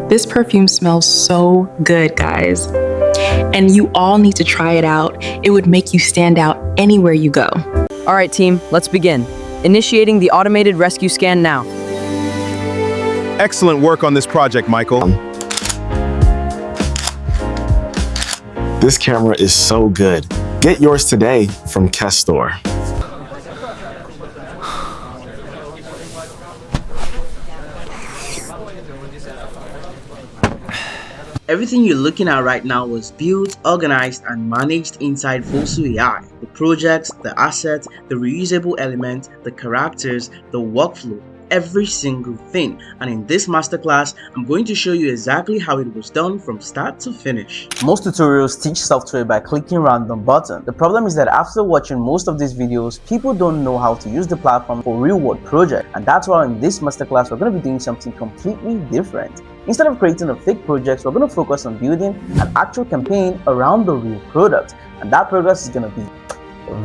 This perfume smells so good, guys. And you all need to try it out. It would make you stand out anywhere you go. All right, team, let's begin. Initiating the automated rescue scan now. Excellent work on this project, Michael. This camera is so good. Get yours today from Kestor. Everything you're looking at right now was built, organized, and managed inside Vosu AI. The projects, the assets, the reusable elements, the characters, the workflow, every single thing. And in this masterclass, I'm going to show you exactly how it was done from start to finish. Most tutorials teach software by clicking random buttons. The problem is that after watching most of these videos, people don't know how to use the platform for real-world projects. And that's why in this masterclass, we're going to be doing something completely different. Instead of creating a fake project, we're going to focus on building an actual campaign around the real product. And that product is going to be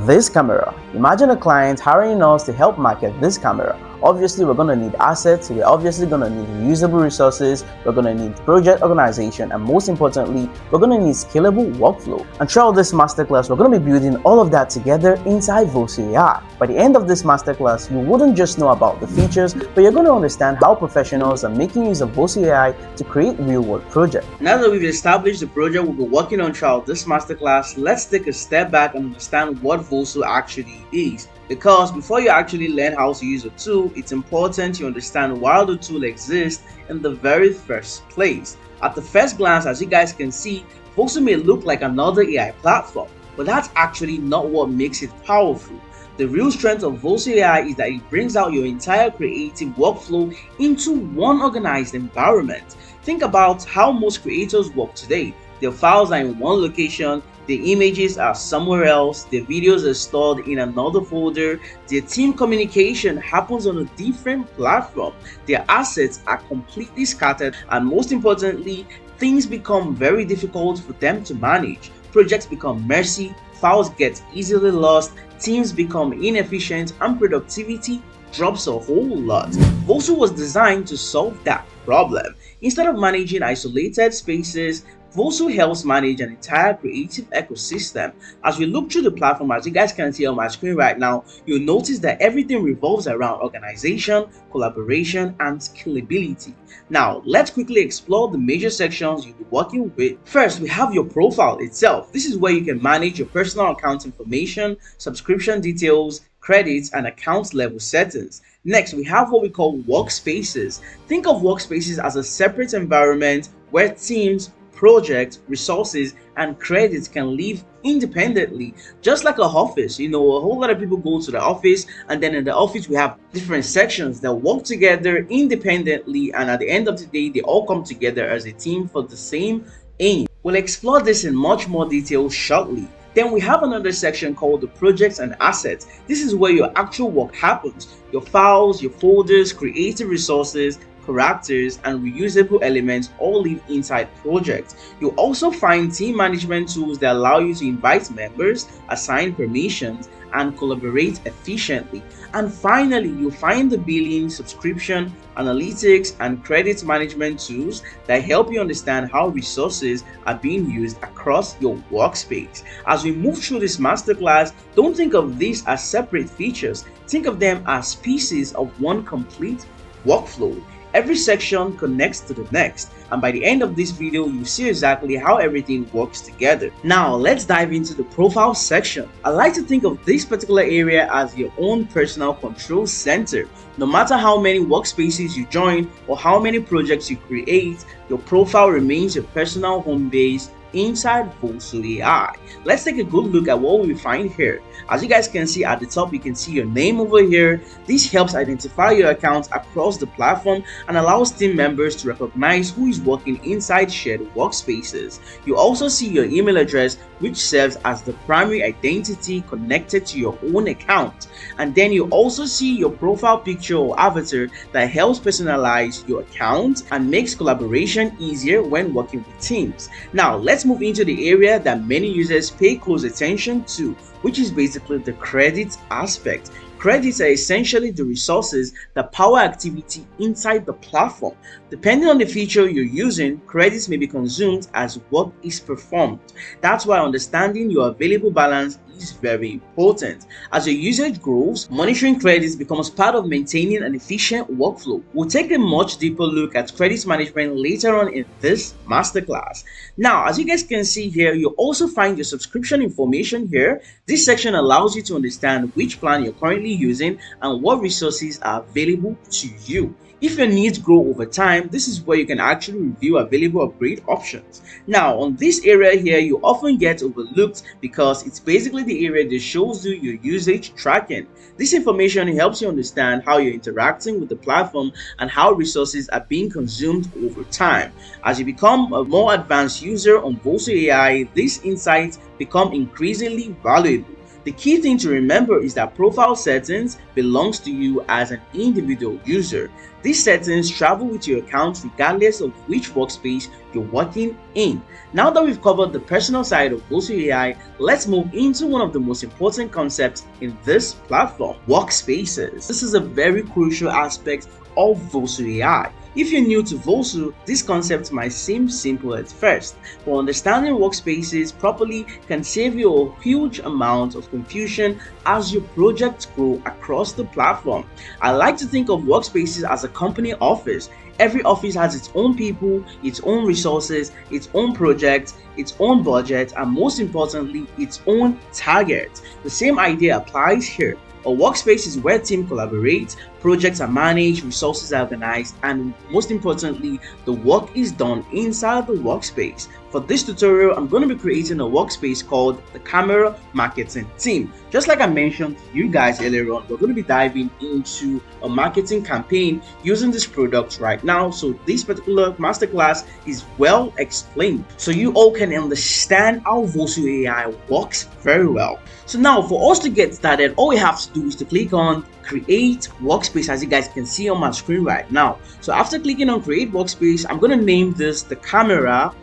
this camera. Imagine a client hiring us to help market this camera. Obviously, we're going to need assets, we're obviously going to need reusable resources, we're going to need project organization, and most importantly, we're going to need scalable workflow. And throughout this masterclass, we're going to be building all of that together inside Vosu AI. By the end of this masterclass, you wouldn't just know about the features, but you're going to understand how professionals are making use of Vosu AI to create real-world projects. Now that we've established the project we'll be working on throughout this masterclass, let's take a step back and understand what Vosu actually is. Because before you actually learn how to use a tool, it's important you understand why the tool exists in the very first place. At the first glance, as you guys can see, Vosu may look like another AI platform, but that's actually not what makes it powerful. The real strength of Vosu AI is that it brings out your entire creative workflow into one organized environment. Think about how most creators work today. Their files are in one location, the images are somewhere else, the videos are stored in another folder, their team communication happens on a different platform, their assets are completely scattered, and most importantly, things become very difficult for them to manage. Projects become messy, files get easily lost, teams become inefficient, and productivity drops a whole lot. Vosu was designed to solve that problem. Instead of managing isolated spaces, Vosu helps manage an entire creative ecosystem. As we look through the platform, as you guys can see on my screen right now, you'll notice that everything revolves around organization, collaboration, and scalability. Now, let's quickly explore the major sections you'll be working with. First, we have your profile itself. This is where you can manage your personal account information, subscription details, credits, and account level settings. Next, we have what we call Workspaces. Think of Workspaces as a separate environment where teams, projects, resources, and credits can live independently, just like a office. You know, a whole lot of people go to the office, and then in the office we have different sections that work together independently, and at the end of the day they all come together as a team for the same aim. We'll explore this in much more detail shortly. Then we have another section called the projects and assets. This is where your actual work happens. Your files, your folders, creative resources, characters, and reusable elements all live inside projects. You'll also find team management tools that allow you to invite members, assign permissions, and collaborate efficiently. And finally, you'll find the billing, subscription, analytics, and credit management tools that help you understand how resources are being used across your workspace. As we move through this masterclass, don't think of these as separate features. Think of them as pieces of one complete workflow. Every section connects to the next, and by the end of this video, you see exactly how everything works together. Now, let's dive into the profile section. I like to think of this particular area as your own personal control center. No matter how many workspaces you join or how many projects you create, your profile remains your personal home base inside Vosu AI. Let's take a good look at what we find here. As you guys can see at the top, you can see your name over here. This helps identify your accounts across the platform and allows team members to recognize who is working inside shared workspaces. You also see your email address, which serves as the primary identity connected to your own account. And then you also see your profile picture or avatar that helps personalize your account and makes collaboration easier when working with teams. Now, let's move into the area that many users pay close attention to, which is basically the credit aspect. Credits are essentially the resources that power activity inside the platform. Depending on the feature you're using, credits may be consumed as work is performed. That's why understanding your available balance is very important. As your usage grows, monitoring credits becomes part of maintaining an efficient workflow. We'll take a much deeper look at credits management later on in this masterclass. Now, as you guys can see here, you'll also find your subscription information here. This section allows you to understand which plan you're currently using and what resources are available to you. If your needs grow over time, this is where you can actually review available upgrade options. Now, on this area here, you often get overlooked because it's basically the area that shows you your usage tracking. This information helps you understand how you're interacting with the platform and how resources are being consumed over time. As you become a more advanced user on Vosu AI, these insights become increasingly valuable. The key thing to remember is that profile settings belongs to you as an individual user. These settings travel with your account regardless of which workspace you're working in. Now that we've covered the personal side of Vosu AI, let's move into one of the most important concepts in this platform, Workspaces. This is a very crucial aspect of Vosu AI. If you're new to Vosu, this concept might seem simple at first, but understanding workspaces properly can save you a huge amount of confusion as your projects grow across the platform. I like to think of workspaces as a company office. Every office has its own people, its own resources, its own projects, its own budget, and most importantly, its own target. The same idea applies here. A workspace is where teams collaborate, projects are managed, resources are organized, and most importantly, the work is done inside the workspace. For this tutorial, I'm going to be creating a workspace called the Camera Marketing Team. Just like I mentioned to you guys earlier on, we're going to be diving into a marketing campaign using this product right now. So this particular masterclass is well explained, so you all can understand how Vosu AI works very well. So now for us to get started, all we have to do is to click on Create Workspace, as you guys can see on my screen right now. So after clicking on Create Workspace, I'm going to name this the Camera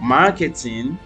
Marketing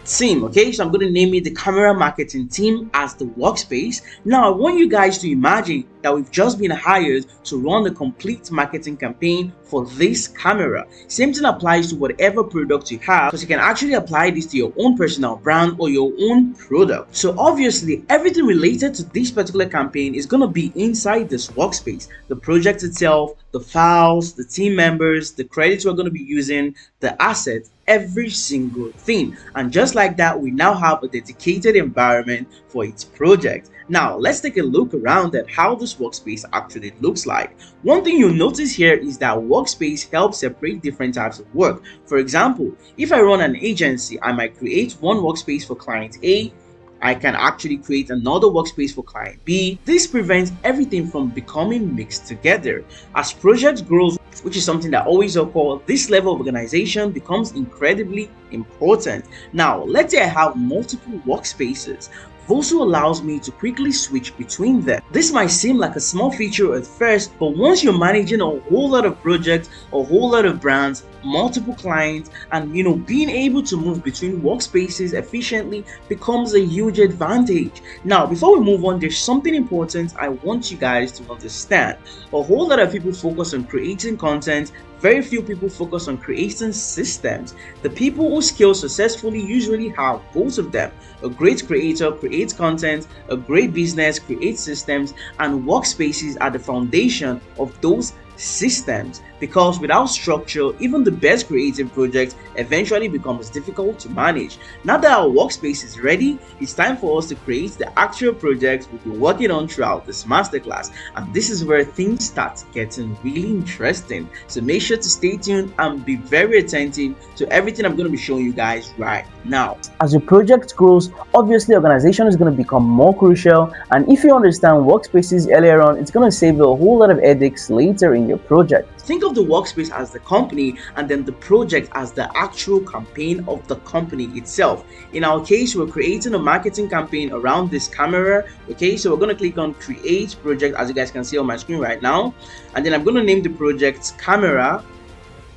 Team. Okay, so I'm going to name it the Camera Marketing Team as the workspace. Now I want you guys to imagine that we've just been hired to run the complete marketing campaign for this camera. Same thing applies to whatever product you have, because you can actually apply this to your own personal brand or your own product. So obviously everything related to this particular campaign is going to be inside this workspace. The project itself, the files, the team members, the credits we're going to be using, the assets, every single thing. And just like that, we now have a dedicated environment for its project. Now let's take a look around at how this workspace actually looks like. One thing you'll notice here is that workspace helps separate different types of work. For example, if I run an agency, I might create one workspace for client A. I can actually create another workspace for client B. This prevents everything from becoming mixed together. As projects grow, which is something that always occurs, this level of organization becomes incredibly important. Now, let's say I have multiple workspaces. Vosu allows me to quickly switch between them. This might seem like a small feature at first, but once you're managing a whole lot of projects, a whole lot of brands, multiple clients, and being able to move between workspaces efficiently becomes a huge advantage. Now, before we move on, there's something important I want you guys to understand. A whole lot of people focus on creating content. Very few people focus on creating systems. The people who scale successfully usually have both of them. A great creator creates content, a great business creates systems, and workspaces are the foundation of those systems, because without structure, even the best creative project eventually becomes difficult to manage. Now that our workspace is ready, it's time for us to create the actual projects we'll be working on throughout this masterclass, and this is where things start getting really interesting. So make sure to stay tuned and be very attentive to everything I'm going to be showing you guys right now. As your project grows, obviously organization is going to become more crucial, and if you understand workspaces earlier on, it's going to save you a whole lot of headaches later in your project. Think of the workspace as the company and then the project as the actual campaign of the company itself. In our case, we're creating a marketing campaign around this camera. Okay, so we're going to click on Create Project, as you guys can see on my screen right now, and then I'm going to name the project Camera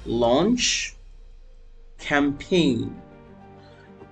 Launch Campaign.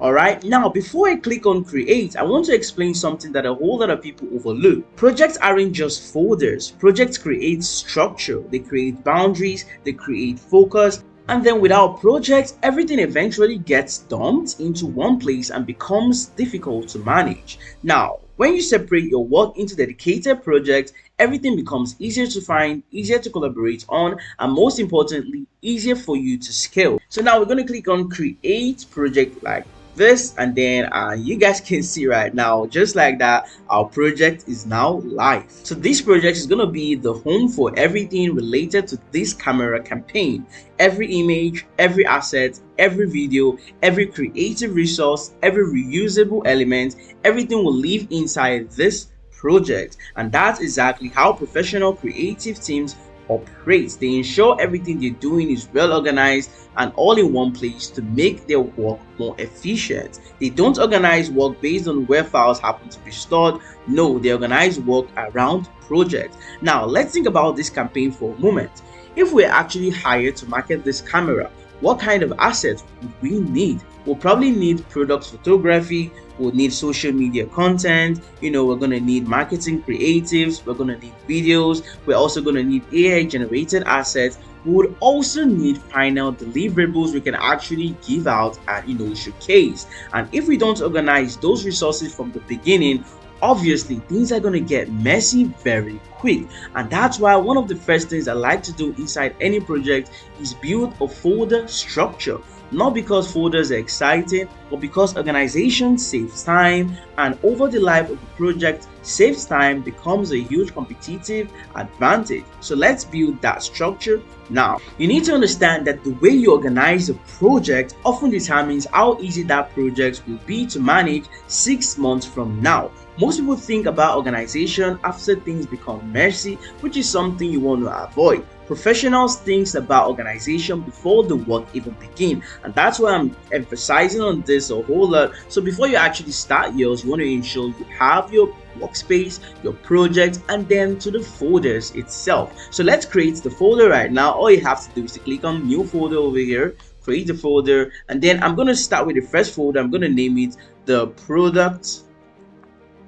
Alright, now before I click on create, I want to explain something that a whole lot of people overlook. Projects aren't just folders. Projects create structure, they create boundaries, they create focus, and then without projects, everything eventually gets dumped into one place and becomes difficult to manage. Now, when you separate your work into dedicated projects, everything becomes easier to find, easier to collaborate on, and most importantly, easier for you to scale. So now we're going to click on create project like this, and then you guys can see right now, just like that, our project is now live. So this project is going to be the home for everything related to this camera campaign. Every image, every asset, every video, every creative resource, every reusable element, everything will live inside this project. And that's exactly how professional creative teams operate. They ensure everything they're doing is well organized and all in one place to make their work more efficient. They don't organize work based on where files happen to be stored. No, they organize work around projects. Now let's think about this campaign for a moment. If we're actually hired to market this camera, what kind of assets would we need? We'll probably need product photography, we'll need social media content, we're going to need marketing creatives, we're going to need videos, we're also going to need AI generated assets. We would also need final deliverables we can actually give out and showcase. And if we don't organize those resources from the beginning, obviously things are going to get messy very quick. And that's why one of the first things I like to do inside any project is build a folder structure. Not because folders are exciting, but because organization saves time, and over the life of the project, saves time becomes a huge competitive advantage. So let's build that structure now. You need to understand that the way you organize a project often determines how easy that project will be to manage 6 months from now. Most people think about organization after things become messy, which is something you want to avoid. Professionals think about organization before the work even begins, and that's why I'm emphasizing on this a whole lot. So before you actually start yours, you want to ensure you have your workspace, your project, and then to the folders itself. So let's create the folder right now. All you have to do is to click on new folder over here, create the folder, and then I'm going to start with the first folder. I'm going to name it the product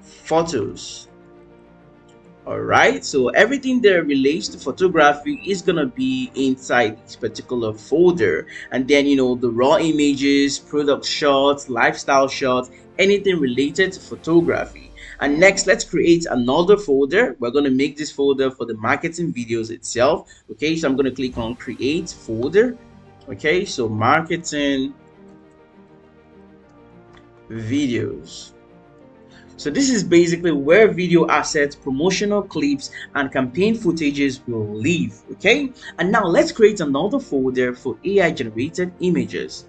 photos. Alright, so everything that relates to photography is gonna be inside this particular folder, and then the raw images, product shots, lifestyle shots, anything related to photography. And next, let's create another folder. We're going to make this folder for the marketing videos itself. Okay, so I'm going to click on create folder. Okay, so marketing videos. So this is basically where video assets, promotional clips, and campaign footages will live. Okay, and now let's create another folder for AI generated images.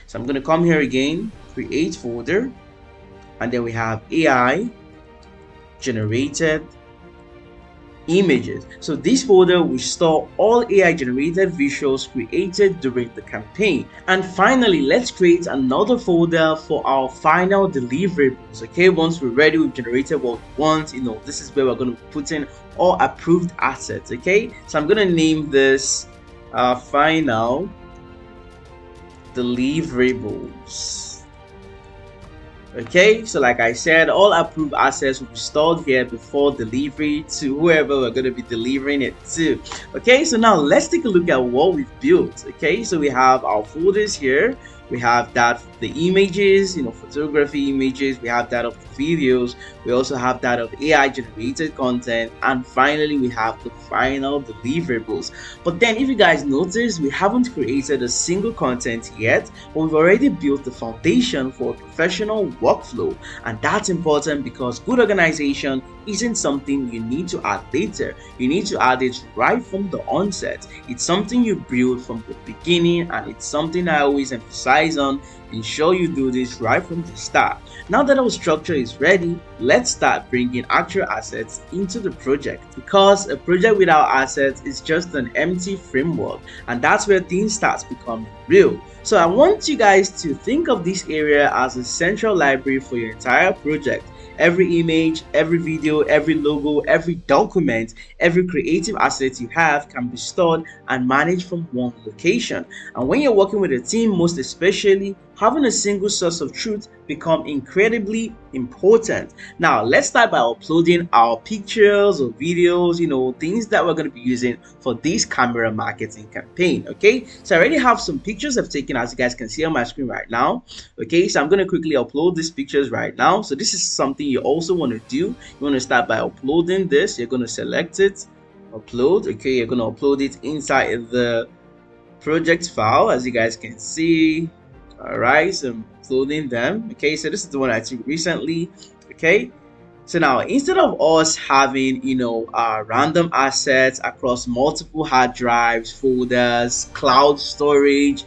So I'm going to come here again, create folder, and then we have AI generated images. So this folder will store all AI generated visuals created during the campaign. And finally, let's create another folder for our final deliverables. Okay, once we're ready, we've generated what we want, this is where we're going to put in all approved assets. Okay, so I'm going to name this final deliverables. Okay, so like I said, all approved assets will be stored here before delivery to whoever we're going to be delivering it to. Okay, so now let's take a look at what we've built. Okay, so we have our folders here. We have that the images, photography images. We have that of the videos. We also have that of AI generated content, and finally we have the final deliverables. But then if you guys notice, we haven't created a single content yet, but we've already built the foundation for a professional workflow. And that's important because good organization isn't something you need to add later. You need to add it right from the onset. It's something you build from the beginning, and it's something I always emphasize on. Ensure you do this right from the start. Now that our structure is ready, let's start bringing actual assets into the project, because a project without assets is just an empty framework, and that's where things start becoming real. So I want you guys to think of this area as a central library for your entire project. Every image, every video, every logo, every document, every creative asset you have can be stored and managed from one location. And when you're working with a team, most especially, having a single source of truth become incredibly important. Now let's start by uploading our pictures or videos, things that we're going to be using for this camera marketing campaign. Okay, so I already have some pictures I've taken, as you guys can see on my screen right now. Okay, so I'm going to quickly upload these pictures right now. So this is something you also want to do. You want to start by uploading this. You're going to select it, upload. Okay, you're going to upload it inside the project file, as you guys can see. All right, so I'm uploading them. Okay, so this is the one I took recently. Okay, so now instead of us having random assets across multiple hard drives, folders, cloud storage,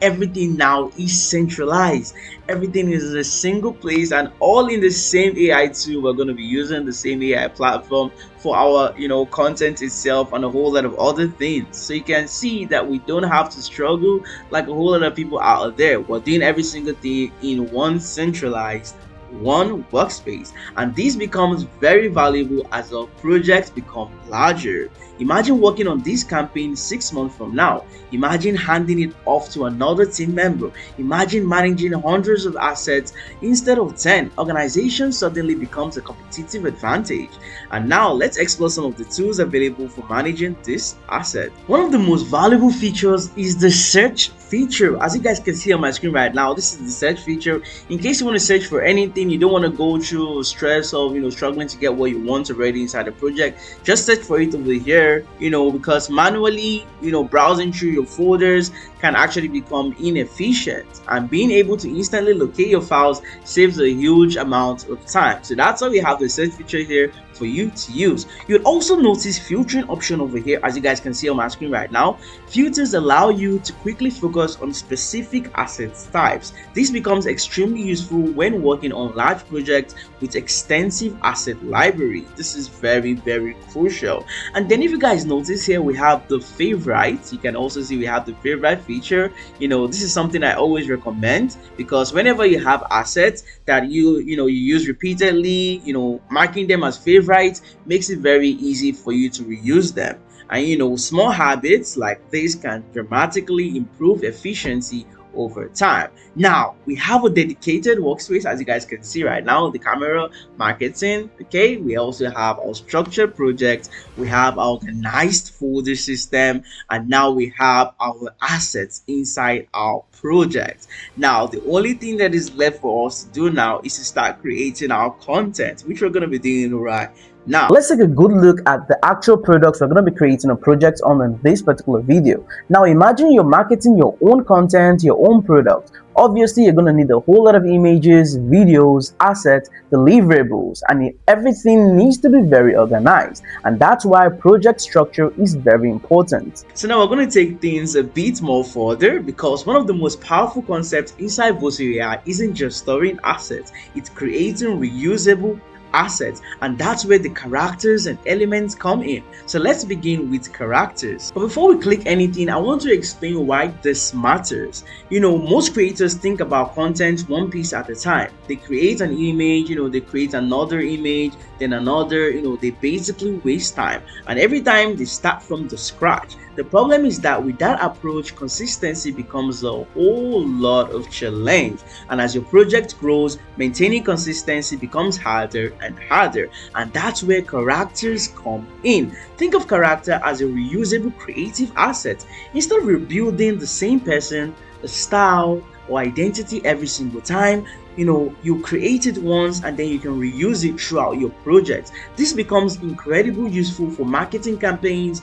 everything now is centralized. Everything is in a single place and all in the same AI tool. We're going to be using the same AI platform for our content itself and a whole lot of other things. So you can see that we don't have to struggle like a whole lot of people out there. We're doing every single thing in one centralized workspace, and this becomes very valuable as our projects become larger. Imagine working on this campaign 6 months from now. Imagine handing it off to another team member. Imagine managing hundreds of assets instead of 10. Organization suddenly becomes a competitive advantage. And now let's explore some of the tools available for managing this asset. One of the most valuable features is the search feature. As you guys can see on my screen right now, this is the search feature. In case you want to search for anything, you don't want to go through stress of struggling to get what you want already inside the project, just search for it over here, because manually browsing through your folders can actually become inefficient, and being able to instantly locate your files saves a huge amount of time. So that's why we have the search feature here for you to use. You'll also notice filtering option over here, as you guys can see on my screen right now. Filters allow you to quickly focus on specific asset types. This becomes extremely useful when working on large projects with extensive asset library. This is very, very crucial. And then if you guys notice here, we have the favorites. You can also see we have the favorite feature. This is something I always recommend, because whenever you have assets that you use repeatedly, marking them as favorites makes it very easy for you to reuse them. And small habits like this can dramatically improve efficiency over time. Now we have a dedicated workspace, as you guys can see right now, the camera marketing. Okay, we also have our structured projects, we have our organized folder system, and now we have our assets inside our project. Now the only thing that is left for us to do now is to start creating our content, which we're going to be doing right now. Let's take a good look at the actual products we're going to be creating a project on in this particular video. Now imagine you're marketing your own content, your own product. Obviously, you're going to need a whole lot of images, videos, assets, deliverables, and everything needs to be very organized. And that's why project structure is very important. So now we're going to take things a bit more further, because one of the most powerful concepts inside Vosu AI isn't just storing assets, it's creating reusable assets, and that's where the characters and elements come in. So let's begin with characters. But before we click anything, I want to explain why this matters. Most creators think about content one piece at a time. They create an image, they create another image, then another, they basically waste time, and every time they start from the scratch. The problem is that with that approach, consistency becomes a whole lot of challenge, and as your project grows, maintaining consistency becomes harder and harder, and that's where characters come in. Think of character as a reusable creative asset. Instead of rebuilding the same person, the style, or identity every single time, you create it once and then you can reuse it throughout your project. This becomes incredibly useful for marketing campaigns,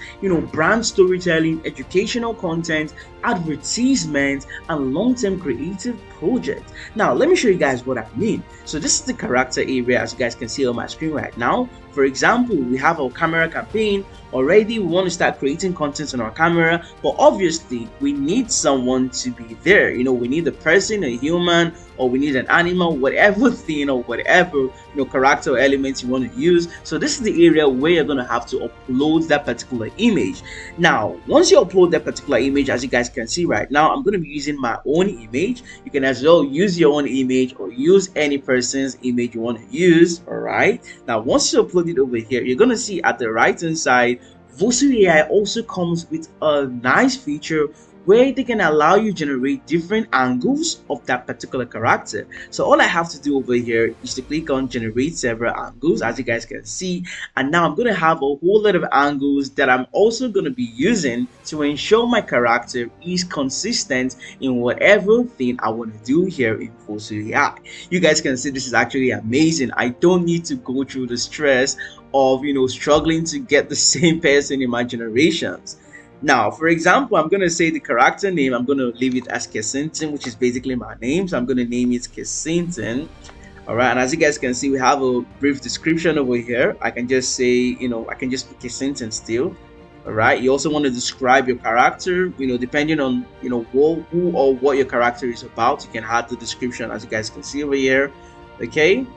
brand storytelling, educational content, advertisement, and long-term creative projects. Now let me show you guys what I mean. So this is the character area, as you guys can see on my screen right now. For example, we have our camera campaign. Already we want to start creating content on our camera, but obviously we need someone to be there. We need a person, a human, or we need an animal, whatever thing or whatever character or element you want to use. So this is the area where you're going to have to upload that particular image. Now once you upload that particular image, as you guys can see right now, I'm going to be using my own image. You can as well use your own image or use any person's image you want to use. All right, now once you upload it over here, you're going to see at the right hand side, Vosu AI also comes with a nice feature where they can allow you to generate different angles of that particular character. So all I have to do over here is to click on generate several angles, as you guys can see, and now I'm going to have a whole lot of angles that I'm also going to be using to ensure my character is consistent in whatever thing I want to do here in Vosu AI. You guys can see this is actually amazing. I don't need to go through the stress of struggling to get the same person in my generations. Now, for example, I'm going to say the character name. I'm going to leave it as Kensington, which is basically my name. So I'm going to name it Kensington. All right. And as you guys can see, we have a brief description over here. I can just say, I can just put Kensington still. All right. You also want to describe your character, depending on, who or what your character is about. You can add the description, as you guys can see over here. Okay.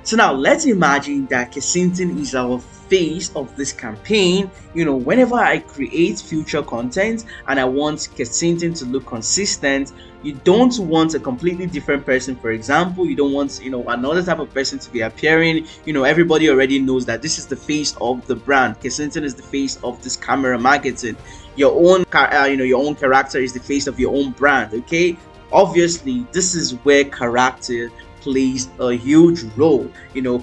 So now let's imagine that Kensington is our face of this campaign. Whenever I create future content and I want Kensington to look consistent, you don't want a completely different person. For example, you don't want another type of person to be appearing. Everybody already knows that this is the face of the brand. Kensington is the face of this camera marketing. Your own character is the face of your own brand. Okay, obviously this is where character plays a huge role.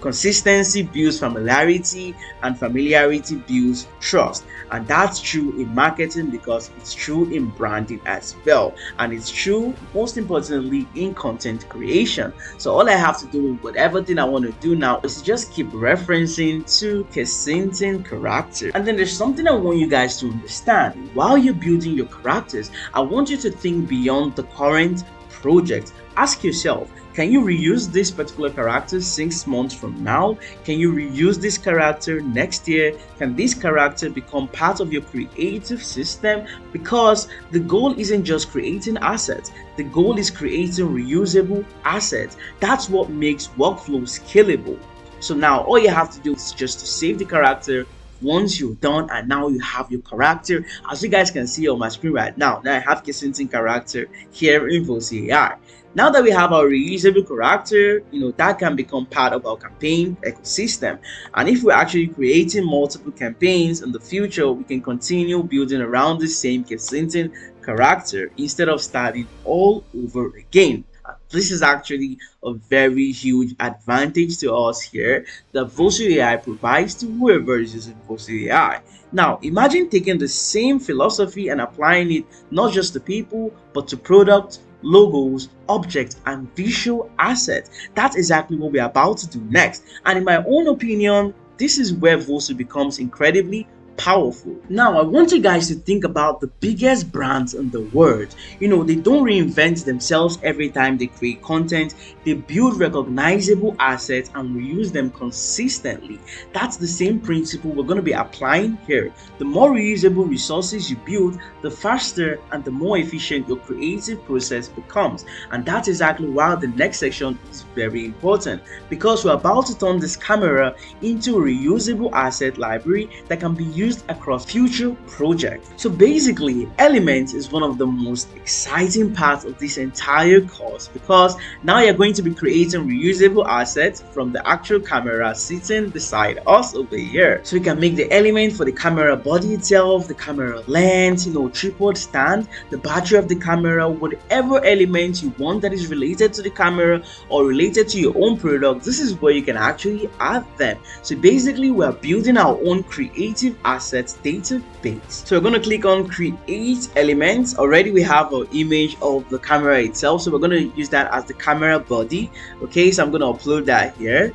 Consistency builds familiarity, and familiarity builds trust, and that's true in marketing because it's true in branding as well, and it's true most importantly in content creation. So all I have to do with whatever thing I want to do now is just keep referencing to Kensington character. And then there's something I want you guys to understand. While you're building your characters, I want you to think beyond the current project. Ask yourself, can you reuse this particular character 6 months from now? Can you reuse this character next year? Can this character become part of your creative system? Because the goal isn't just creating assets. The goal is creating reusable assets. That's what makes workflow scalable. So now all you have to do is just to save the character. Once you're done, and now you have your character, as you guys can see on my screen right now. Now I have Kensington character here in Vosu AI. Now that we have our reusable character, that can become part of our campaign ecosystem. And if we're actually creating multiple campaigns in the future, we can continue building around the same Kensington character instead of starting all over again. This is actually a very huge advantage to us here that Vosu AI provides to whoever is using Vosu AI. Now, imagine taking the same philosophy and applying it not just to people, but to products, logos, objects, and visual assets. That's exactly what we're about to do next. And in my own opinion, this is where Vosu becomes incredibly powerful. Now, I want you guys to think about the biggest brands in the world. They don't reinvent themselves every time they create content. They build recognizable assets and reuse them consistently. That's the same principle we're going to be applying here. The more reusable resources you build, the faster and the more efficient your creative process becomes. And that's exactly why the next section is very important, because we're about to turn this camera into a reusable asset library that can be used across future projects. So basically, Elements is one of the most exciting parts of this entire course, because now you're going to be creating reusable assets from the actual camera sitting beside us over here. So you can make the element for the camera body itself, the camera lens, tripod stand, the battery of the camera, whatever element you want that is related to the camera or related to your own product. This is where you can actually add them. So basically, we're building our own creative assets database. So we're going to click on create elements. Already we have our image of the camera itself, so we're going to use that as the camera body. Okay, so I'm going to upload that here.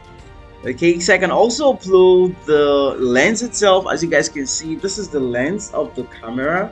Okay, so I can also upload the lens itself. As you guys can see, this is the lens of the camera.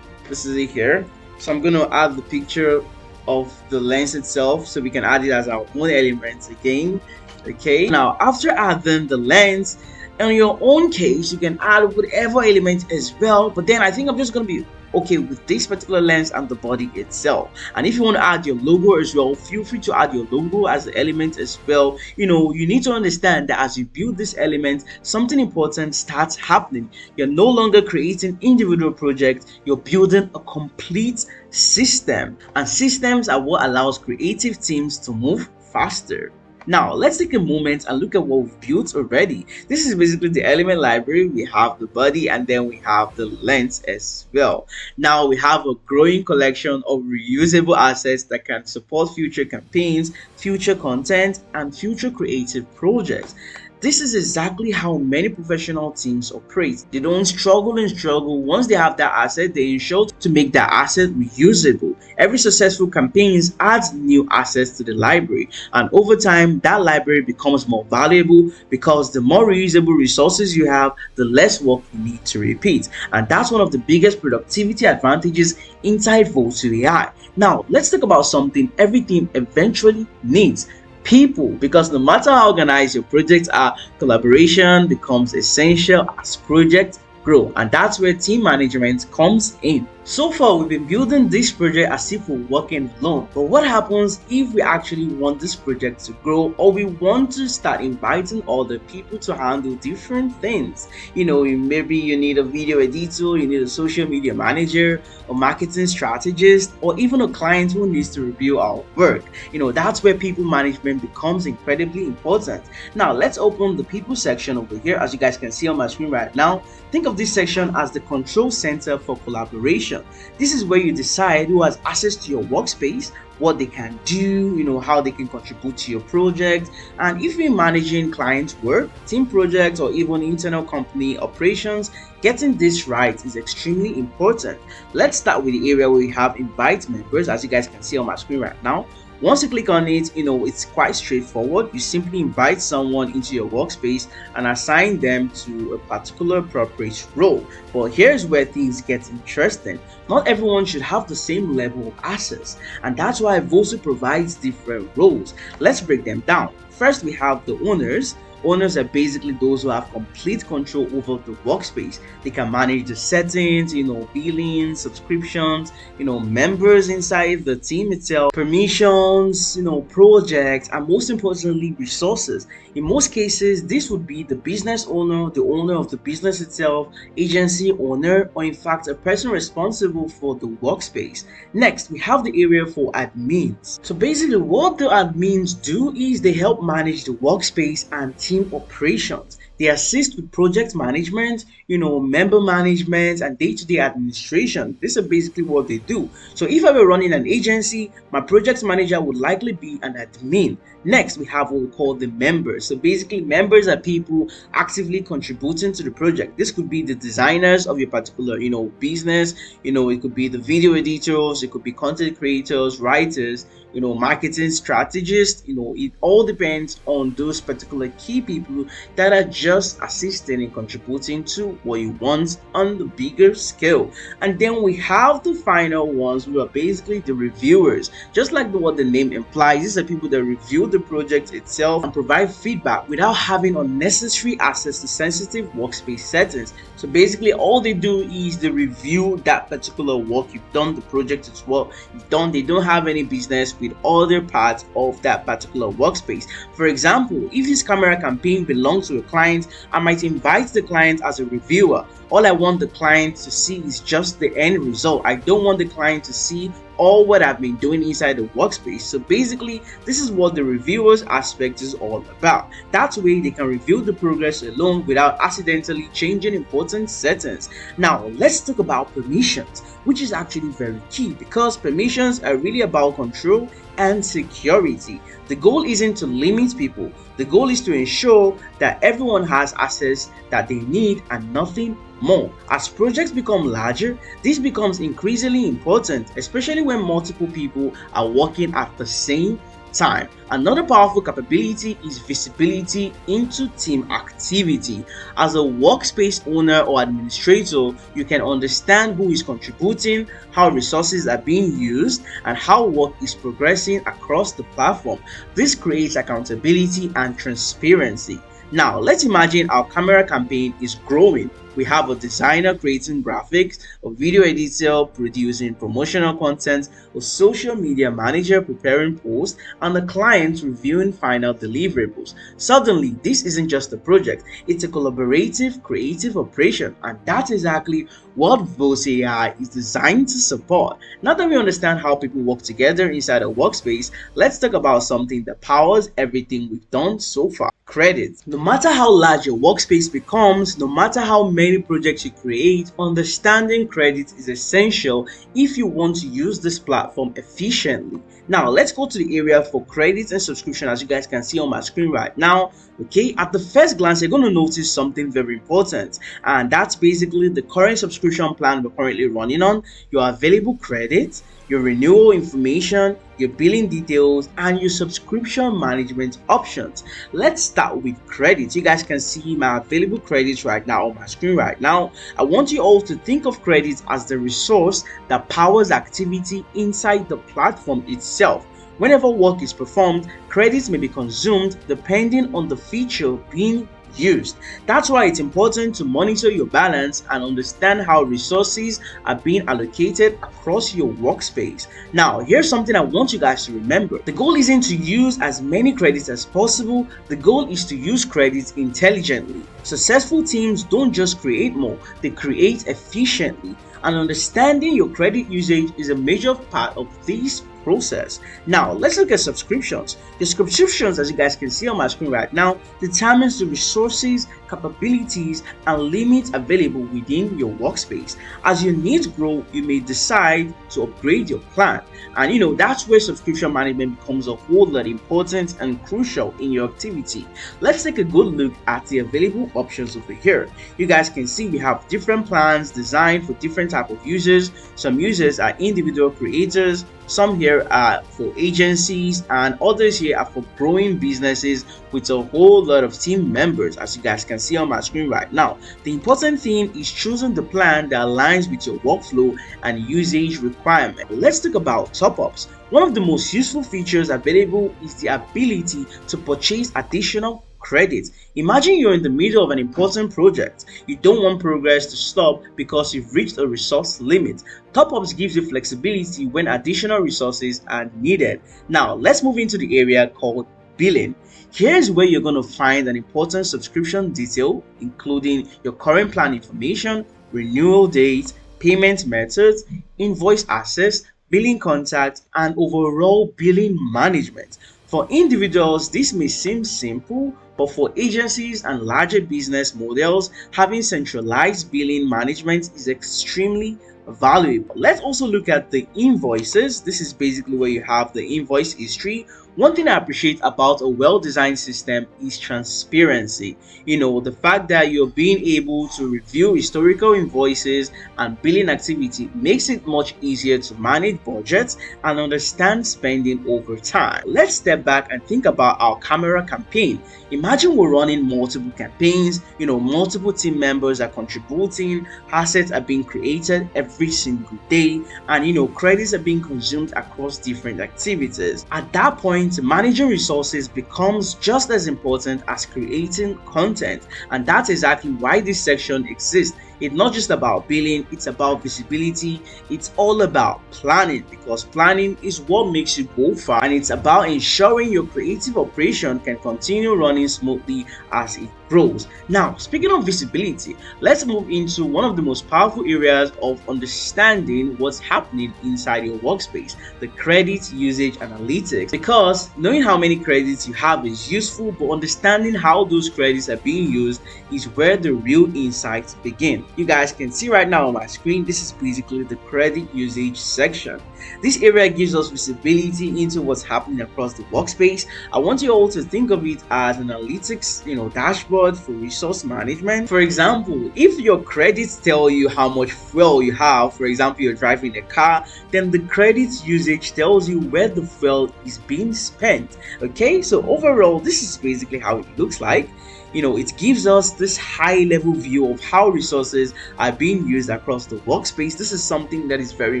This is it here. So I'm going to add the picture of the lens itself, so we can add it as our own elements again. Okay, now after adding the lens, In your own case, you can add whatever element as well, but then I think I'm just going to be okay with this particular lens and the body itself. And if you want to add your logo as well, feel free to add your logo as the element as well. You need to understand that as you build this element, something important starts happening. You're no longer creating individual projects, you're building a complete system, and systems are what allows creative teams to move faster. Now, let's take a moment and look at what we've built already. This is basically the element library. We have the body and then we have the lens as well. Now, we have a growing collection of reusable assets that can support future campaigns, future content, and future creative projects. This is exactly how many professional teams operate. They don't struggle and struggle. Once they have that asset, they ensure to make that asset reusable. Every successful campaign adds new assets to the library, and over time, that library becomes more valuable because the more reusable resources you have, the less work you need to repeat. And that's one of the biggest productivity advantages inside Vosu AI. Now, let's talk about something every team eventually needs: people, because no matter how organized your projects are, collaboration becomes essential as projects grow, and that's where team management comes in. So far, we've been building this project as if we're working alone, but what happens if we actually want this project to grow, or we want to start inviting other people to handle different things? Maybe you need a video editor, you need a social media manager, a marketing strategist, or even a client who needs to review our work. That's where people management becomes incredibly important. Now, let's open the people section over here. As you guys can see on my screen right now, think of this section as the control center for collaboration. This is where you decide who has access to your workspace, what they can do, how they can contribute to your project, and if you're managing client work, team projects, or even internal company operations, getting this right is extremely important. Let's start with the area where we have invite members. As you guys can see on my screen right now, once you click on it, it's quite straightforward. You simply invite someone into your workspace and assign them to a particular appropriate role. But here's where things get interesting. Not everyone should have the same level of access, and that's why Vosu provides different roles. Let's break them down. First, we have the owners. Owners are basically those who have complete control over the workspace. They can manage the settings, billing, subscriptions, members inside the team itself, permissions, projects, and most importantly, resources. In most cases, this would be the business owner, the owner of the business itself, agency owner, or in fact, a person responsible for the workspace. Next, we have the area for admins. So basically, what the admins do is they help manage the workspace and team operations. They assist with project management, member management, and day-to-day administration. These are basically what they do. So if I were running an agency, my project manager would likely be an admin. Next, we have what we call the members. So basically, members are people actively contributing to the project. This could be the designers of your particular, business. It could be the video editors, it could be content creators, writers, marketing strategists. It all depends on those particular key people that are just assisting and contributing to what you want on the bigger scale. And then we have the final ones, who are basically the reviewers. Just like what the name implies, these are people that review the project itself and provide feedback without having unnecessary access to sensitive workspace settings. So basically, all they do is they review that particular work you've done, the project as well you've done. They don't have any business with other parts of that particular workspace. For example, if this camera campaign belongs to a client, I might invite the client as a reviewer. All I want the client to see is just the end result. I don't want the client to see all what I've been doing inside the workspace. So basically, this is what the reviewers aspect is all about. That way they can review the progress alone without accidentally changing important settings. Now let's talk about permissions, which is actually very key, because permissions are really about control and security. The goal isn't to limit people. The goal is to ensure that everyone has access that they need and nothing more. As projects become larger, this becomes increasingly important, especially when multiple people are working at the same time. Another powerful capability is visibility into team activity. As a workspace owner or administrator, you can understand who is contributing, how resources are being used, and how work is progressing across the platform. This creates accountability and transparency. Now, let's imagine our camera campaign is growing. We have a designer creating graphics, a video editor producing promotional content, a social media manager preparing posts, and a client reviewing final deliverables. Suddenly, this isn't just a project, it's a collaborative, creative operation, and that's exactly what Vosu AI is designed to support. Now that we understand how people work together inside a workspace, let's talk about something that powers everything we've done so far: credit. No matter how large your workspace becomes, no matter how many projects you create, understanding credit is essential if you want to use this platform efficiently. Now, let's go to the area for credits and subscription, as you guys can see on my screen right now. Okay, at the first glance, you're going to notice something very important, and that's basically the current subscription plan we're currently running on, your available credits, your renewal information, your billing details, and your subscription management options. Let's start with credits. You guys can see my available credits right now on my screen right now. I want you all to think of credits as the resource that powers activity inside the platform itself. Whenever work is performed, credits may be consumed depending on the feature being used. That's why it's important to monitor your balance and understand how resources are being allocated across your workspace. Now, here's something I want you guys to remember. The goal isn't to use as many credits as possible. The goal is to use credits intelligently. Successful teams don't just create more, they create efficiently. And understanding your credit usage is a major part of this process. Now, let's look at subscriptions. The subscriptions, as you guys can see on my screen right now, determines the resources, capabilities, and limits available within your workspace. As your needs grow, you may decide to upgrade your plan. And that's where subscription management becomes a whole lot important and crucial in your activity. Let's take a good look at the available options over here. You guys can see we have different plans designed for different type of users. Some users are individual creators, some here are for agencies, and others here are for growing businesses with a whole lot of team members, as you guys can see on my screen right now. The important thing is choosing the plan that aligns with your workflow and usage requirement. Let's talk about top-ups. One of the most useful features available is the ability to purchase additional credit. Imagine you're in the middle of an important project. You don't want progress to stop because you've reached a resource limit. Top-ups gives you flexibility when additional resources are needed. Now, let's move into the area called billing. Here's where you're going to find an important subscription detail, including your current plan information, renewal date, payment methods, invoice access, billing contact, and overall billing management. For individuals, this may seem simple, but for agencies and larger business models, having centralized billing management is extremely valuable. Let's also look at the invoices. This is basically where you have the invoice history. One thing I appreciate about a well-designed system is transparency. The fact that you're being able to review historical invoices and billing activity makes it much easier to manage budgets and understand spending over time. Let's step back and think about our camera campaign. Imagine we're running multiple campaigns, multiple team members are contributing, assets are being created every single day, and credits are being consumed across different activities. At that point, managing resources becomes just as important as creating content, and that's exactly why this section exists. It's not just about billing, it's about visibility. It's all about planning, because planning is what makes you go far, and it's about ensuring your creative operation can continue running smoothly as it grows. Now, speaking of visibility, let's move into one of the most powerful areas of understanding what's happening inside your workspace: the credit usage analytics. Because knowing how many credits you have is useful, but understanding how those credits are being used is where the real insights begin. You guys can see right now on my screen, this is basically the credit usage section. This area gives us visibility into what's happening across the workspace. I want you all to think of it as an analytics, dashboard for resource management. For example, if your credits tell you how much fuel you have, for example, you're driving a car, then the credits usage tells you where the fuel is being spent. Okay, so overall, this is basically how it looks like. It gives us this high level view of how resources are being used across the workspace. This is something that is very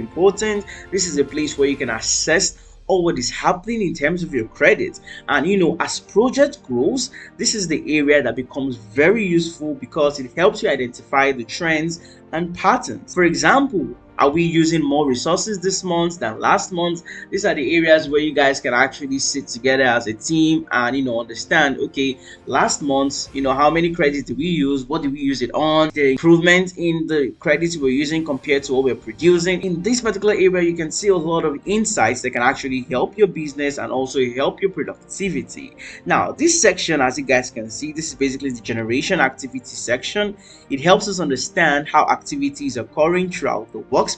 important. This is a place where you can assess or what is happening in terms of your credit. And as project grows, this is the area that becomes very useful because it helps you identify the trends and patterns. For example, are we using more resources this month than last month? These are the areas where you guys can actually sit together as a team and understand, okay, last month, how many credits did we use? What did we use it on? The improvement in the credits we're using compared to what we're producing. In this particular area, you can see a lot of insights that can actually help your business and also help your productivity. Now, this section, as you guys can see, this is basically the generation activity section. It helps us understand how activities are occurring throughout the workspace.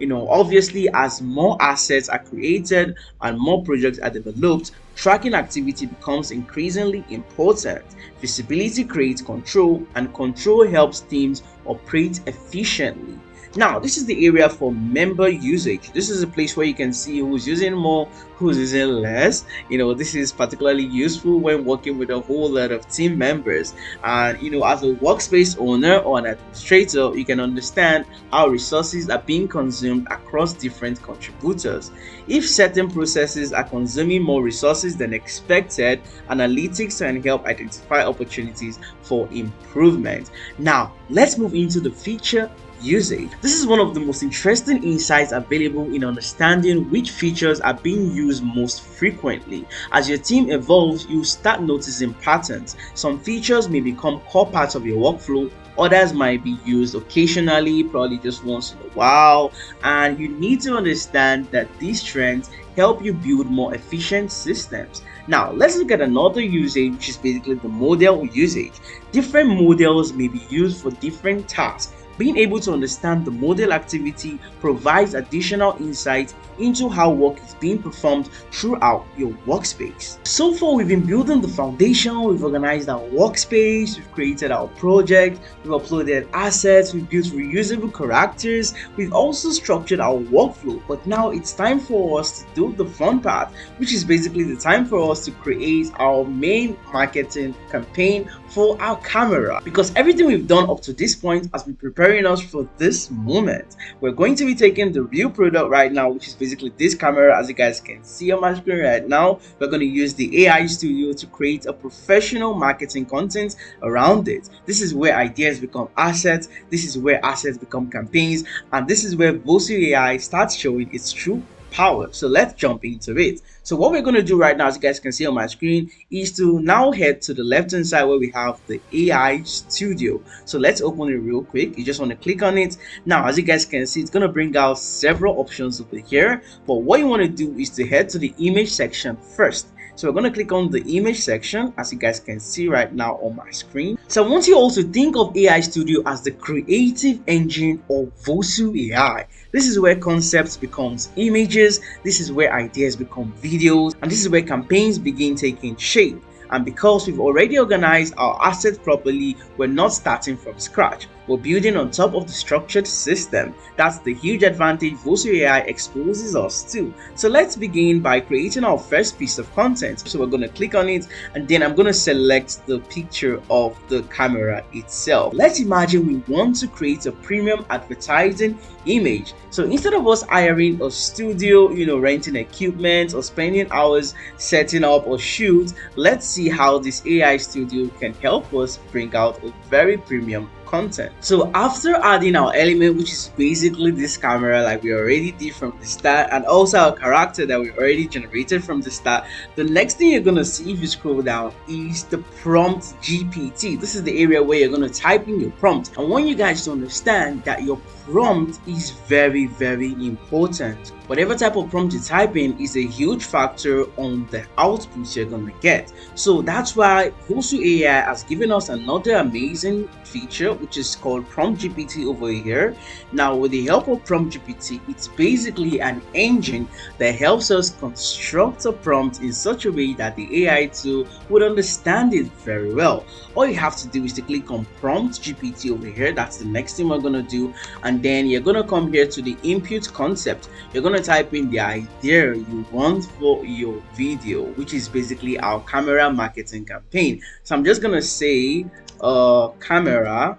Obviously, as more assets are created and more projects are developed, tracking activity becomes increasingly important. Visibility creates control, and control helps teams operate efficiently. Now, this is the area for member usage. This is a place where you can see who's using more, who's using less. This is particularly useful when working with a whole lot of team members. And, as a workspace owner or an administrator, you can understand how resources are being consumed across different contributors. If certain processes are consuming more resources than expected, analytics can help identify opportunities for improvement. Now, let's move into the feature usage. This is one of the most interesting insights available in understanding which features are being used most frequently. As your team evolves, you start noticing patterns. Some features may become core parts of your workflow, others might be used occasionally, probably just once in a while, and you need to understand that these trends help you build more efficient systems. Now, let's look at another usage, which is basically the model usage. Different models may be used for different tasks. Being able to understand the model activity provides additional insight into how work is being performed throughout your workspace. So far, we've been building the foundation, we've organized our workspace, we've created our project, we've uploaded assets, we've built reusable characters, we've also structured our workflow. But now it's time for us to do the fun part, which is basically the time for us to create our main marketing campaign for our camera. Because everything we've done up to this point has been preparing us for this moment. We're going to be taking the real product right now, which is basically this camera, as you guys can see on my screen right now. We're going to use the AI studio to create a professional marketing content around it. This is where ideas become assets, this is where assets become campaigns, and this is where Vosu AI starts showing its true power. So let's jump into it. So what we're going to do right now, as you guys can see on my screen, is to now head to the left hand side where we have the AI studio. So let's open it real quick. You just want to click on it. Now, as you guys can see, it's going to bring out several options over here, but what you want to do is to head to the image section first. So we're going to click on the image section, as you guys can see right now on my screen. So I want you also think of AI Studio as the creative engine of Vosu AI. This is where concepts becomes images, this is where ideas become videos, and this is where campaigns begin taking shape. And because we've already organized our assets properly, we're not starting from scratch. We're building on top of the structured system. That's the huge advantage Vosu AI exposes us to. So let's begin by creating our first piece of content. So we're going to click on it, and then I'm going to select the picture of the camera itself. Let's imagine we want to create a premium advertising image. So instead of us hiring a studio, renting equipment or spending hours setting up or shoot, let's see how this AI studio can help us bring out a very premium content. So after adding our element, which is basically this camera like we already did from the start, and also our character that we already generated from the start, the next thing you're going to see if you scroll down is the prompt GPT. This is the area where you're going to type in your prompt. I want you guys to understand that your prompt is very, very important. Whatever type of prompt you type in is a huge factor on the output you're gonna get. So that's why Vosu AI has given us another amazing feature, which is called Prompt GPT over here. Now, with the help of Prompt GPT, it's basically an engine that helps us construct a prompt in such a way that the AI tool would understand it very well. All you have to do is to click on Prompt GPT over here. That's the next thing we're gonna do, and then you're gonna come here to the input concept. You're gonna type in the idea you want for your video, which is basically our camera marketing campaign. So I'm just gonna say camera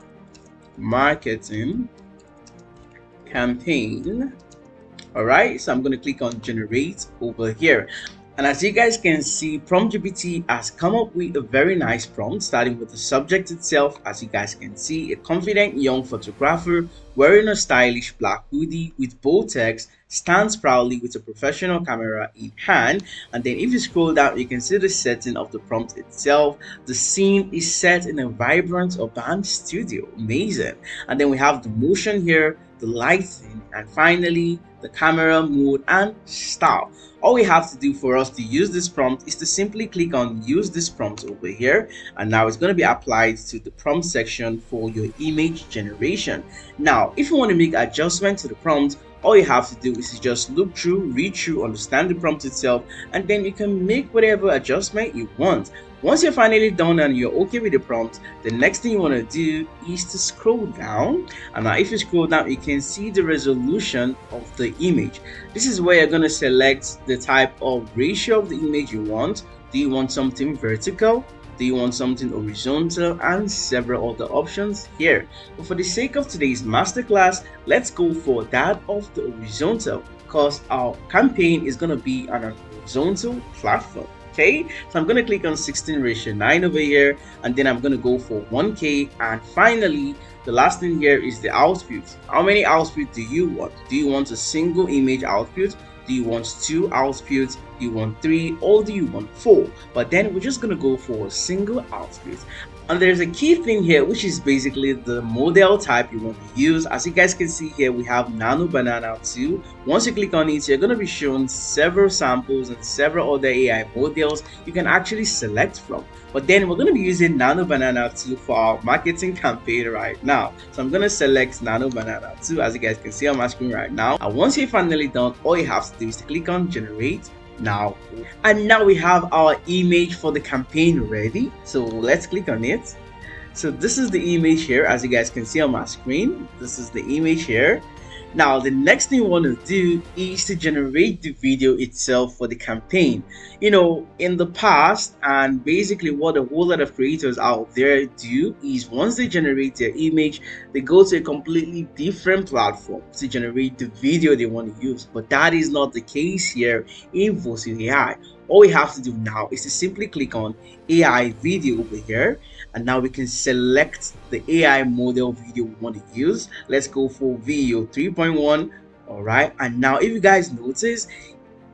marketing campaign, All right, so I'm going to click on generate over here. And as you guys can see, PromptGPT has come up with a very nice prompt, starting with the subject itself. As you guys can see, a confident young photographer wearing a stylish black hoodie with bold text stands proudly with a professional camera in hand. And then if you scroll down, you can see the setting of the prompt itself. The scene is set in a vibrant urban studio. Amazing. And then we have the motion here, the lighting, and finally the camera mode and style. All we have to do for us to use this prompt is to simply click on use this prompt over here, and now it's going to be applied to the prompt section for your image generation. Now if you want to make adjustment to the prompt, all you have to do is to just look through, read through, understand the prompt itself, and then you can make whatever adjustment you want. Once you're finally done and you're okay with the prompt, the next thing you want to do is to scroll down. And now if you scroll down, you can see the resolution of the image. This is where you're going to select the type of ratio of the image you want. Do you want something vertical? Do you want something horizontal? And several other options here. But for the sake of today's masterclass, let's go for that of the horizontal, because our campaign is going to be on a horizontal platform. Okay, so I'm going to click on 16:9 over here, and then I'm going to go for 1K. And finally, the last thing here is the output. How many output do you want? Do you want a single image output? Do you want 2 outputs? Do you want 3? Or do you want 4? But then we're just going to go for a single output. And there's a key thing here, which is basically the model type you want to use. As you guys can see here, we have Nano Banana 2. Once you click on it, you're going to be shown several samples and several other AI models you can actually select from. But then we're going to be using Nano Banana 2 for our marketing campaign right now. So I'm going to select Nano Banana 2, as you guys can see on my screen right now. And once you're finally done, all you have to do is to click on generate now. And now we have our image for the campaign ready, so let's click on it. So this is the image here, as you guys can see on my screen. This is the image here. Now the next thing we want to do is to generate the video itself for the campaign. You know, in the past, and basically what a whole lot of creators out there do is once they generate their image, they go to a completely different platform to generate the video they want to use. But that is not the case here in Vosu AI. All we have to do now is to simply click on AI video over here, and now we can select the AI model video we want to use. Let's go for VO 3.1. all right, and now if you guys notice,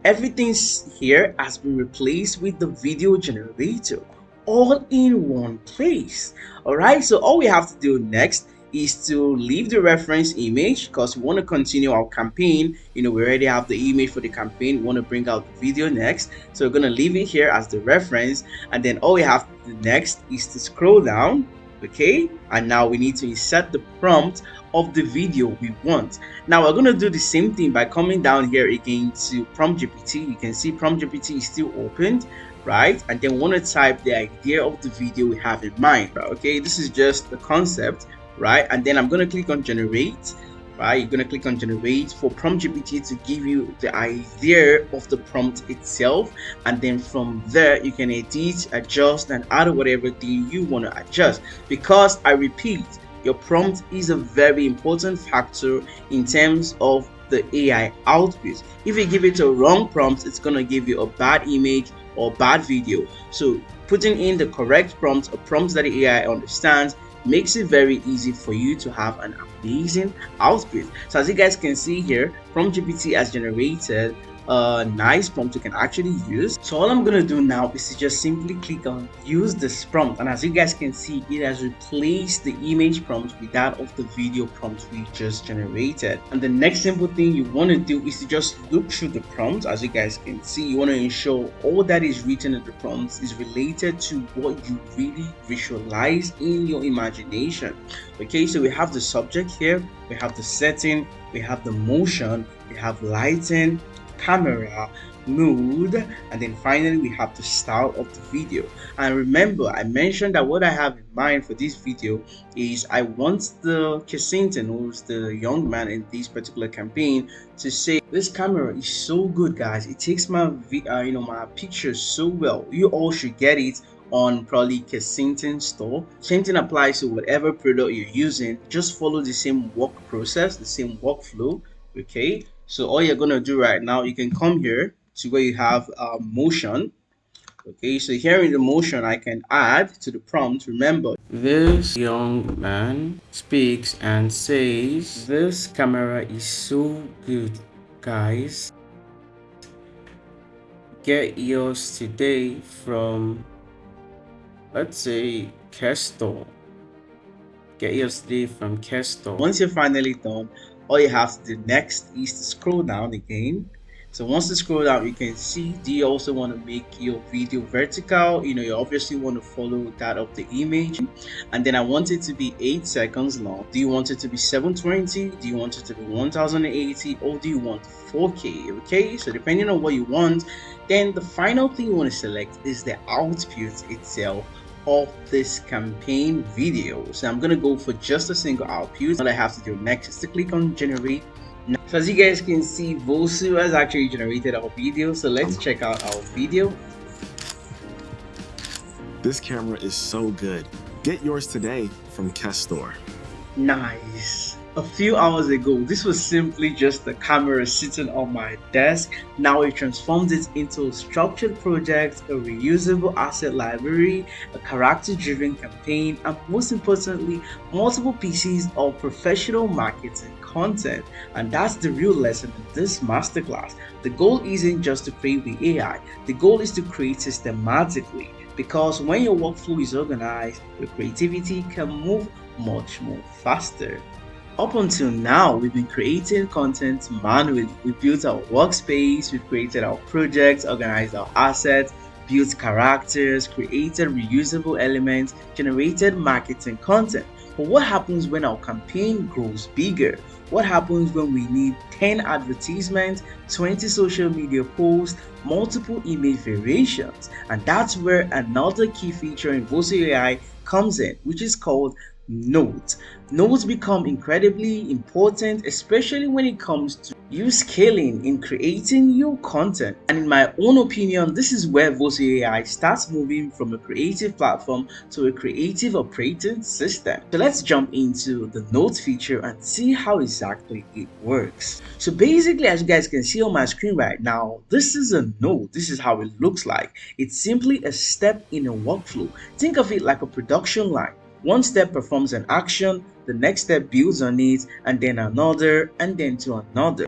everything here has been replaced with the video generator, all in one place. All right, so all we have to do next is to leave the reference image, because we want to continue our campaign. You know, we already have the image for the campaign. We want to bring out the video next, so we're going to leave it here as the reference. And then all we have to do next is to scroll down. Okay, and now we need to insert the prompt of the video we want. Now we're going to do the same thing by coming down here again to PromptGPT. You can see PromptGPT is still opened, right? And then we want to type the idea of the video we have in mind. Okay, this is just the concept, right? And then I'm going to click on generate. Right, you're going to click on generate for PromptGPT to give you the idea of the prompt itself, and then from there you can edit, adjust, and add whatever thing you want to adjust. Because I repeat, your prompt is a very important factor in terms of the AI output. If you give it a wrong prompt, it's going to give you a bad image or bad video. So putting in the correct prompt, a prompt that the AI understands, makes it very easy for you to have an amazing output. So as you guys can see here, PromptGPT has generated a nice prompt you can actually use. So all I'm going to do now is to just simply click on use this prompt, and as you guys can see, it has replaced the image prompt with that of the video prompt we just generated. And the next simple thing you want to do is to just look through the prompt. As you guys can see, you want to ensure all that is written in the prompt is related to what you really visualize in your imagination. Okay, so we have the subject here, we have the setting, we have the motion, we have lighting, camera, mood, and then finally we have the style of the video. And remember, I mentioned that what I have in mind for this video is I want the Kensington, who's the young man in this particular campaign, to say this camera is so good, guys. It takes my my pictures so well. You all should get it on probably Kensington store. Same thing applies to whatever product you're using. Just follow the same work process, the same workflow. Okay, So all you're gonna do right now, you can come here to where you have motion. Okay, so here in the motion, I can add to the prompt. Remember, this young man speaks and says, "This camera is so good, guys. Get yours today from, let's say, Kesto. Get yours today from Kesto." Once you're finally done, all you have to do next is to scroll down again. So once you scroll down, you can see, do you also want to make your video vertical? You obviously want to follow that of the image. And then I want it to be 8 seconds long. Do you want it to be 720? Do you want it to be 1080? Or do you want 4K? Okay, so depending on what you want, then the final thing you want to select is the output itself of this campaign video. So I'm gonna go for just a single output. All I have to do next is to click on generate. So as you guys can see, Vosu has actually generated our video. So let's check out our video. This camera is so good. Get yours today from Kestor. Nice. A few hours ago, this was simply just the camera sitting on my desk. Now it transformed it into a structured project, a reusable asset library, a character-driven campaign, and most importantly, multiple pieces of professional marketing content. And that's the real lesson in this masterclass. The goal isn't just to create with AI. The goal is to create systematically. Because when your workflow is organized, your creativity can move much more faster. Up until now, we've been creating content manually. We built our workspace, we've created our projects, organized our assets, built characters, created reusable elements, generated marketing content. But what happens when our campaign grows bigger? What happens when we need 10 advertisements, 20 social media posts, multiple image variations? And that's where another key feature in Vosu AI comes in, which is called notes. Notes become incredibly important, especially when it comes to you scaling in creating your content. And in my own opinion, this is where Vosu AI starts moving from a creative platform to a creative operating system. So let's jump into the notes feature and see how exactly it works. So basically, as you guys can see on my screen right now, this is a note. This is how it looks like. It's simply a step in a workflow. Think of it like a production line. One step performs an action, the next step builds on it, and then another, and then to another.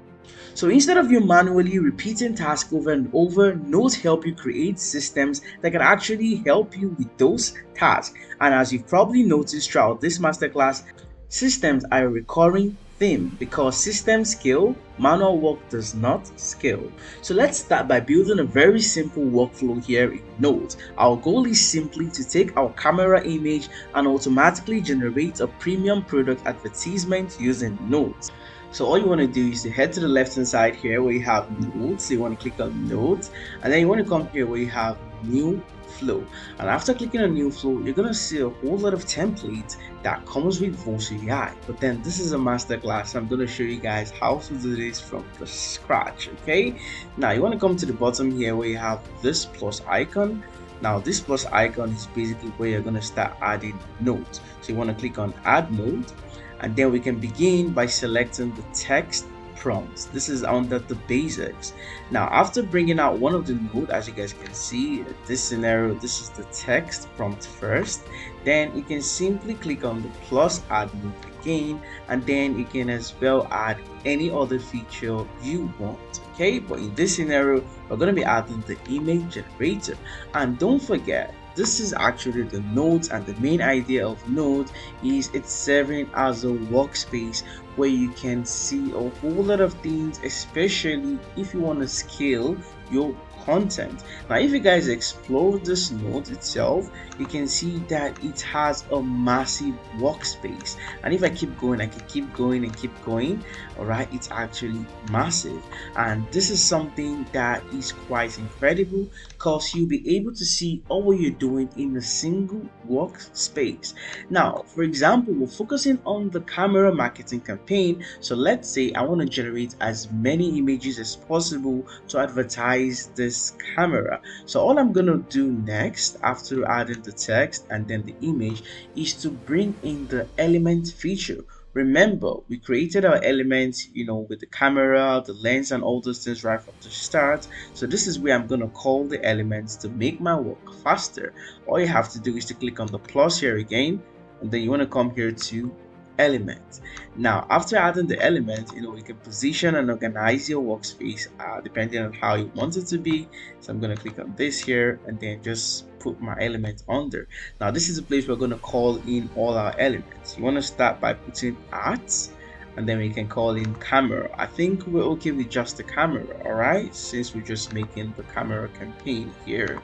So instead of you manually repeating tasks over and over, notes help you create systems that can actually help you with those tasks. And as you've probably noticed throughout this masterclass, systems are a recurring theme because systems scale, manual work does not scale. So let's start by building a very simple workflow here in Notes. Our goal is simply to take our camera image and automatically generate a premium product advertisement using Notes. So all you want to do is to head to the left hand side here where you have Notes. So you want to click on Notes, and then you want to come here where you have New Flow. And after clicking on New Flow, you're going to see a whole lot of templates that comes with Vosu AI. But then this is a masterclass. I'm going to show you guys how to do this from the scratch. Okay, now you want to come to the bottom here where you have this plus icon. Now this plus icon is basically where you're going to start adding notes. So you want to click on Add Note, and then we can begin by selecting the text prompts. This is under the basics. Now after bringing out one of the nodes, as you guys can see, this scenario, this is the text prompt first. Then you can simply click on the plus add node again, and then you can as well add any other feature you want. Okay, but in this scenario, we're going to be adding the image generator. And don't forget, this is actually the nodes, and the main idea of nodes is it's serving as a workspace where you can see a whole lot of things, especially if you want to scale your content. Now if you guys explore this node itself, you can see that it has a massive workspace, and if I keep going, I can keep going and keep going. All right, it's actually massive, and this is something that is quite incredible because you'll be able to see all what you're doing in a single workspace. Now for example, we're focusing on the camera marketing campaign, so let's say I want to generate as many images as possible to advertise this camera. So all I'm gonna do next after adding the text and then the image is to bring in the element feature. Remember, we created our elements, with the camera, the lens, and all those things right from the start. So this is where I'm going to call the elements to make my work faster. All you have to do is to click on the plus here again, and then you want to come here to element. Now after adding the element, we can position and organize your workspace depending on how you want it to be. So I'm going to click on this here and then just put my element under. Now this is a place we're going to call in all our elements. You want to start by putting art, and then we can call in camera. I think we're okay with just the camera, all right, since we're just making the camera campaign here.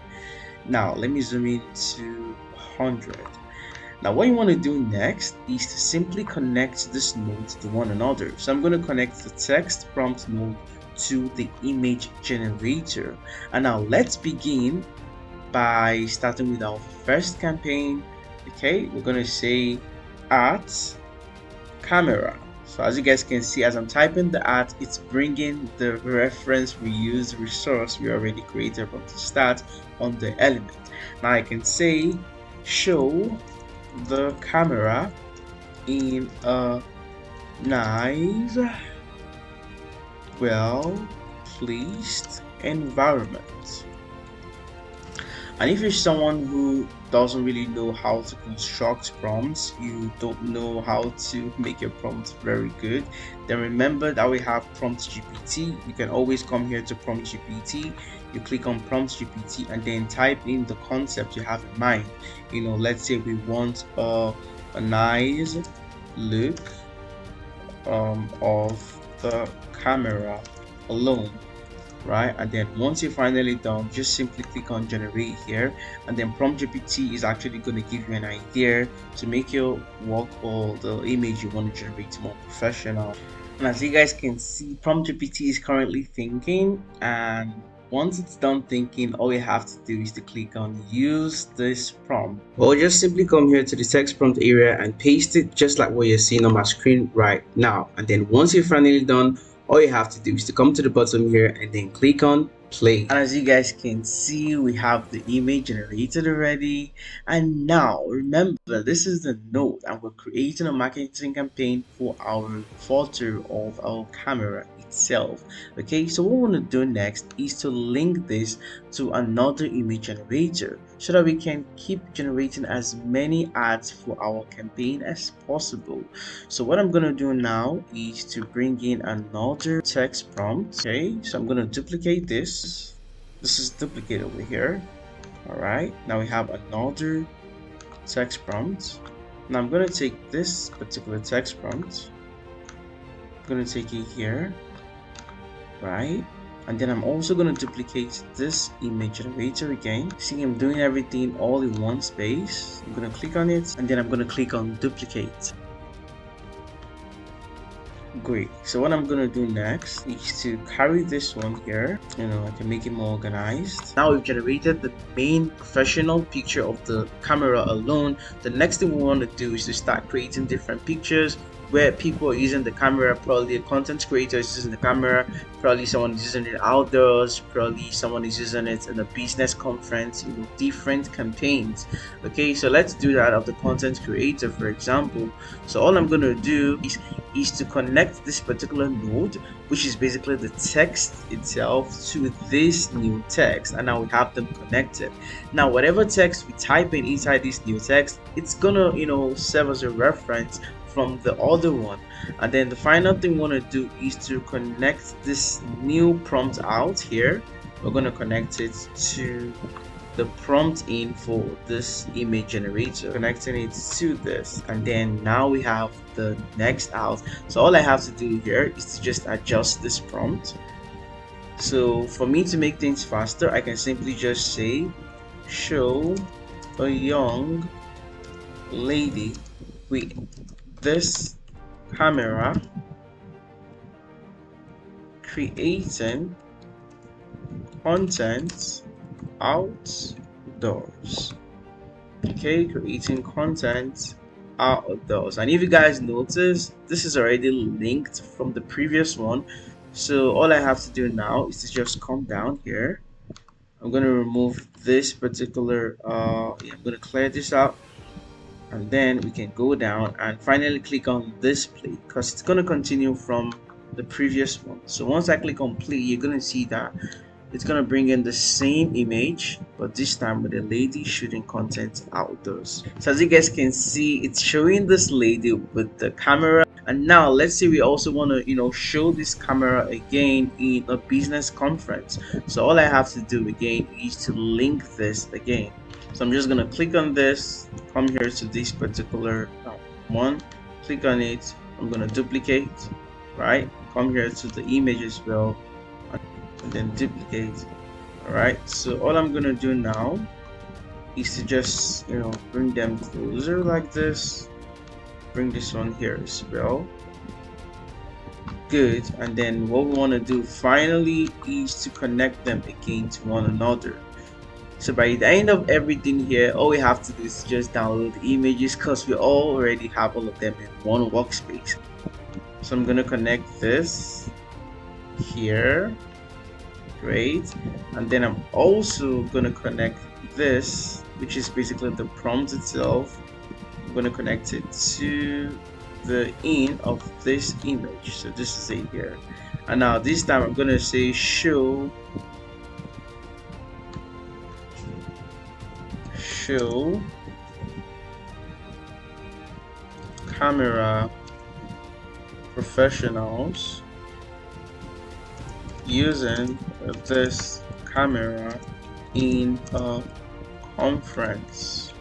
Now let me zoom in to 100. Now what you want to do next is to simply connect this node to one another. So I'm going to connect the text prompt node to the image generator. And now let's begin by starting with our first campaign. Okay, we're going to say art camera. So as you guys can see, as I'm typing the art, it's bringing the reference reuse resource we already created from the start on the element. Now I can say show the camera in a nice, well placed environment. And if you're someone who doesn't really know how to construct prompts, you don't know how to make your prompts very good, then remember that we have prompt GPT. You can always come here to prompt GPT. You click on prompt GPT and then type in the concept you have in mind. Let's say we want a nice look of the camera alone, right? And then once you're finally done, just simply click on generate here, and then prompt GPT is actually going to give you an idea to make your work or the image you want to generate more professional. And as you guys can see, prompt GPT is currently thinking, and once it's done thinking, all you have to do is to click on use this prompt, or just simply come here to the text prompt area and paste it just like what you're seeing on my screen right now. And then once you're finally done, all you have to do is to come to the bottom here and then click on play. And as you guys can see, we have the image generated already. And now remember, this is the node, and we're creating a marketing campaign for our photo of our camera itself. Okay, so what we want to do next is to link this to another image generator so that we can keep generating as many ads for our campaign as possible. So what I'm going to do now is to bring in another text prompt. Okay, so I'm going to duplicate this. This is duplicated over here. All right, now we have another text prompt. Now I'm going to take this particular text prompt, I'm going to take it here, right? And then I'm also going to duplicate this image generator again. See, I'm doing everything all in one space. I'm going to click on it, and then I'm going to click on duplicate. Great. So what I'm going to do next is to carry this one here. I can make it more organized. Now we've generated the main professional picture of the camera alone. The next thing we want to do is to start creating different pictures where people are using the camera. Probably a content creator is using the camera, probably someone is using it outdoors, probably someone is using it in a business conference, different campaigns. Okay, so let's do that of the content creator, for example. So all I'm going to do is to connect this particular node, which is basically the text itself, to this new text, and now we have them connected. Now whatever text we type in inside this new text, it's gonna serve as a reference from the other one. And then the final thing we want to do is to connect this new prompt out here. We're going to connect it to the prompt in for this image generator, connecting it to this, and then now we have the next out. So all I have to do here is to just adjust this prompt. So for me to make things faster, I can simply just say show a young lady with this camera creating content outdoors. Okay, creating content outdoors. And if you guys notice, this is already linked from the previous one. So all I have to do now is to just come down here. I'm going to remove this particular I'm going to clear this out. and then we can go down and finally click on display, because it's going to continue from the previous one. So once I click on play, you're going to see that it's going to bring in the same image, but this time with a lady shooting content outdoors. So as you guys can see, it's showing this lady with the camera. And now let's say we also want to show this camera again in a business conference. So all I have to do again is to link this again. So I'm just going to click on this, come here to this particular one, click on it. I'm going to duplicate, right? Come here to the image as well, and then duplicate. All right, so all I'm going to do now is to just bring them closer like this. Bring this one here as well. Good. And then what we want to do finally is to connect them again to one another. So by the end of everything here, all we have to do is just download the images, because we already have all of them in one workspace. So I'm going to connect this here. Great. And then I'm also going to connect this, which is basically the prompt itself. I'm going to connect it to the in of this image. So this is it here. And now this time I'm going to say show camera professionals using this camera in a conference,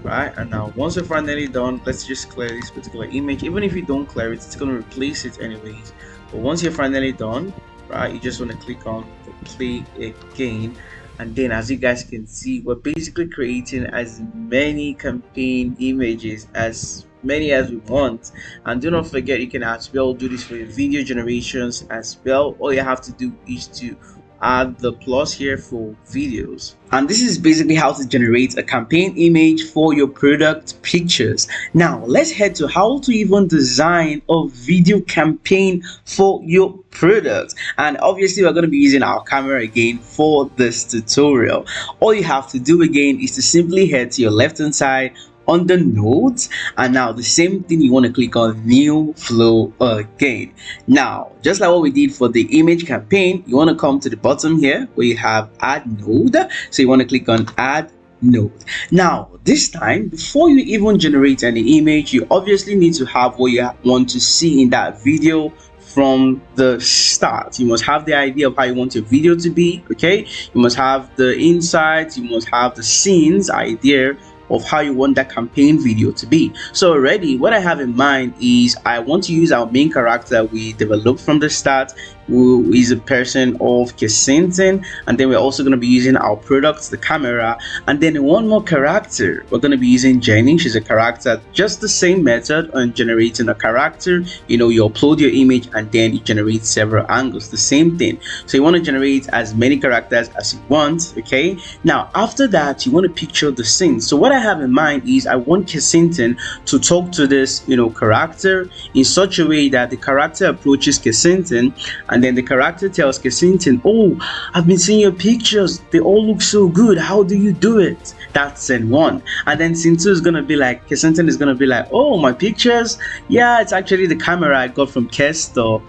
right? And now once you're finally done, let's just clear this particular image. Even if you don't clear it, it's going to replace it anyways. But once you're finally done, right, you just want to click on the play again. And then as you guys can see, we're basically creating as many campaign images, as many as we want. And do not forget, you can as well do this for your video generations as well. All you have to do is to add the plus here for videos. And this is basically how to generate a campaign image for your product pictures. Now let's head to how to even design a video campaign for your product. And obviously we're going to be using our camera again for this tutorial. All you have to do again is to simply head to your left hand side on the nodes, and now the same thing, you want to click on new flow again. Now just like what we did for the image campaign, you want to come to the bottom here where you have add node. So you want to click on add node. Now this time, before you even generate any image, you obviously need to have what you want to see in that video from the start. You must have the idea of how you want your video to be. Okay, you must have the insights, you must have the scenes idea of how you want that campaign video to be. So already what I have in mind is I want to use our main character we developed from the start, who is a person of Kensington, and then we're also going to be using our product, the camera, and then one more character we're going to be using Jenny. She's a character, just the same method on generating a character. You upload your image and then you generate several angles, the same thing. So you want to generate as many characters as you want. Okay, now after that you want to picture the scene. So what I have in mind is I want Kensington to talk to this character in such a way that the character approaches Kensington, and then the character tells Kensington, "Oh, I've been seeing your pictures, they all look so good, how do you do it?" That's scene one. And then scene two is gonna be like, Kensington is gonna be like, "Oh, my pictures, yeah, it's actually the camera I got from Kesto."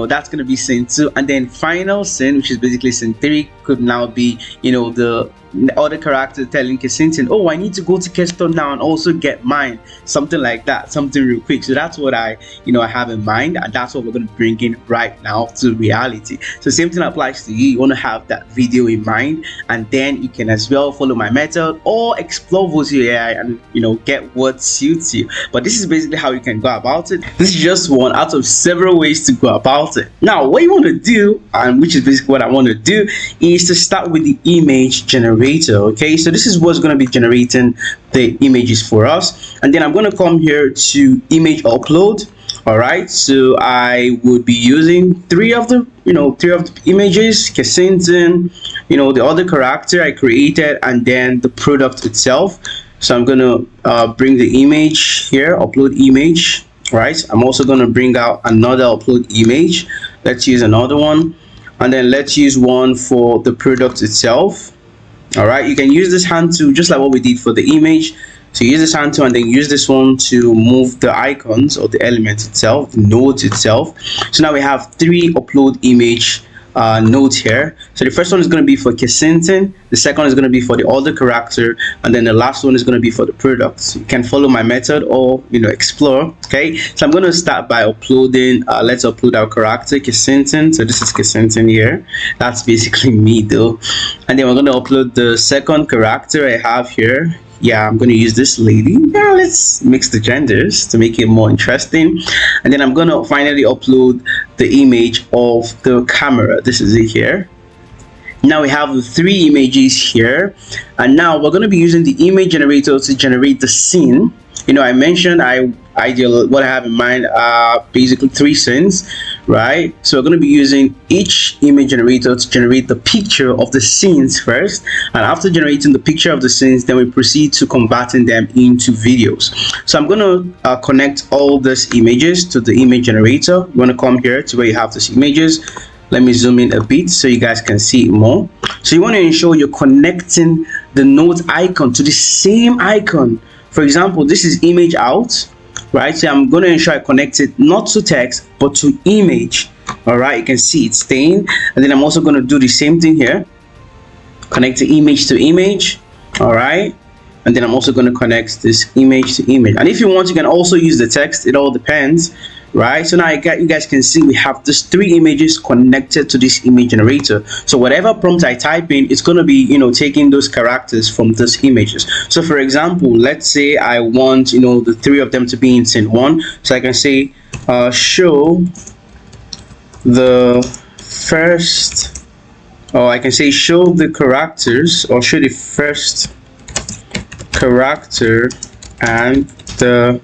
That's gonna be scene two. And then final scene, which is basically scene three, could now be the other character telling Kensington, "Oh, I need to go to Kesto now and also get mine," something like that, something real quick. So that's what I have in mind, and that's what we're going to bring in right now to reality. So same thing applies to you. You want to have that video in mind, and then you can as well follow my method or explore Vosu AI and get what suits you. But this is basically how you can go about it. This is just one out of several ways to go about it. Now what you want to do, and which is basically what I want to do, is to start with the image generator. Okay, so this is what's going to be generating the images for us, and then I'm going to come here to image upload. All right, so I would be using three of the images, Kensington, the other character I created, and then the product itself. So I'm going to bring the image here, upload image. Right, I'm also going to bring out another upload image. Let's use another one, and then let's use one for the product itself. All right, you can use this hand tool just like what we did for the image. So use this hand tool and then use this one to move the icons or the element itself, the nodes itself. So now we have 3 upload image nodes here. So the first one is going to be for Kensington, the second is going to be for the other character, and then the last one is going to be for the products. You can follow my method or explore. Okay, so I'm going to start by uploading. Let's upload our character Kensington. So this is Kensington here. That's basically me though. And then we're going to upload the second character I have here. Yeah, I'm going to use this lady. Yeah, let's mix the genders to make it more interesting. And then I'm going to finally upload the image of the camera. This is it here. Now we have the 3 images here, and now we're going to be using the image generator to generate the scene. I mentioned what I have in mind are basically 3 scenes, right? So we're going to be using each image generator to generate the picture of the scenes first, and after generating the picture of the scenes, then we proceed to converting them into videos. So I'm going to connect all these images to the image generator. You want to come here to where you have these images. Let me zoom in a bit so you guys can see it more. So you want to ensure you're connecting the node icon to the same icon. For example, this is image out, right? So I'm going to ensure I connect it not to text but to image. All right, you can see it's staying. And then I'm also going to do the same thing here, connect the image to image. All right, and then I'm also going to connect this image to image. And if you want, you can also use the text. It all depends, right? So now you guys can see we have these 3 images connected to this image generator. So whatever prompt I type in, it's going to be taking those characters from those images. So for example, let's say I want the 3 of them to be in scene 1. So I can say show the first, or I can say show the characters, or show the first character and the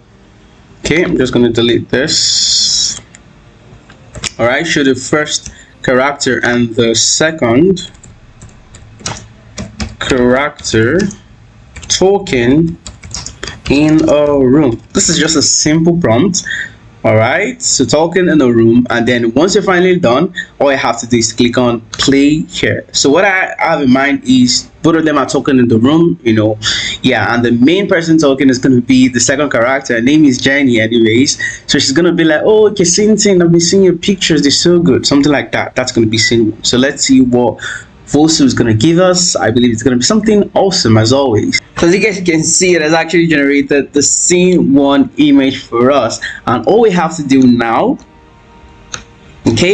okay, I'm just going to delete this. All right, show the first character and the second character talking in a room. This is just a simple prompt. All right, so talking in a room, and then once you're finally done, all I have to do is click on play here. So what I have in mind is both of them are talking in the room, yeah, and the main person talking is going to be the second character. Her name is Jenny anyways, so she's going to be like, oh, Kensington, I've been seeing your pictures, they're so good, something like that. That's going to be scene 1. So let's see what Vosu is going to give us. I believe it's going to be something awesome as always. So as you guys can see, it has actually generated the scene 1 image for us, and all we have to do now,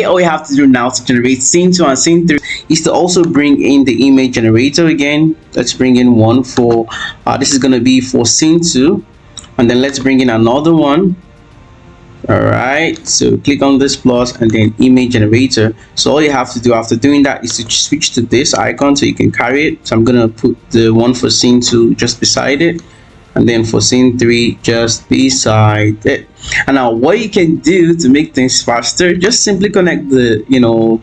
all we have to do now to generate scene 2 and scene 3 is to also bring in the image generator again. Let's bring in one for this is going to be for scene 2, and then let's bring in another one. All right, so click on this plus and then image generator. So all you have to do after doing that is to switch to this icon so you can carry it. So I'm gonna put the one for scene 2 just beside it, and then for scene 3 just beside it. And now what you can do to make things faster, just simply connect the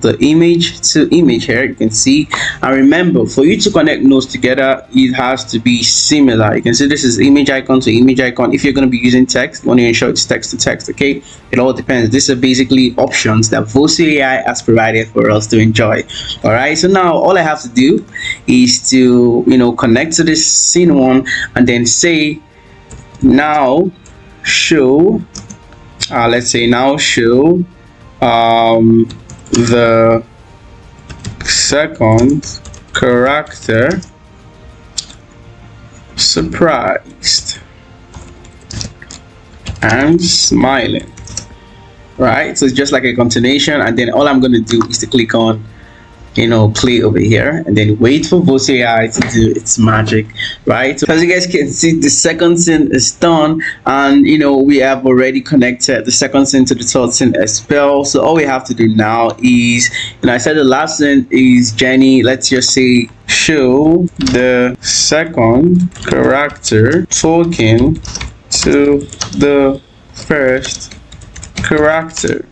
the image to image here. You can see, and remember, for you to connect nodes together, it has to be similar. You can see this is image icon to image icon. If you're going to be using text, you want to ensure it's text to text. Okay, it all depends. These are basically options that Vosu AI has provided for us to enjoy. All right, so now all I have to do is to connect to this scene 1 and then say now show let's say now show the second character surprised and smiling. Right, so it's just like a continuation, and then all I'm going to do is to click on play over here and then wait for Vosu AI to do its magic. Right, so as you guys can see, the second scene is done, and we have already connected the second scene to the third scene as well. So all we have to do now is, I said the last scene is Jenny. Let's just say show the second character talking to the first character.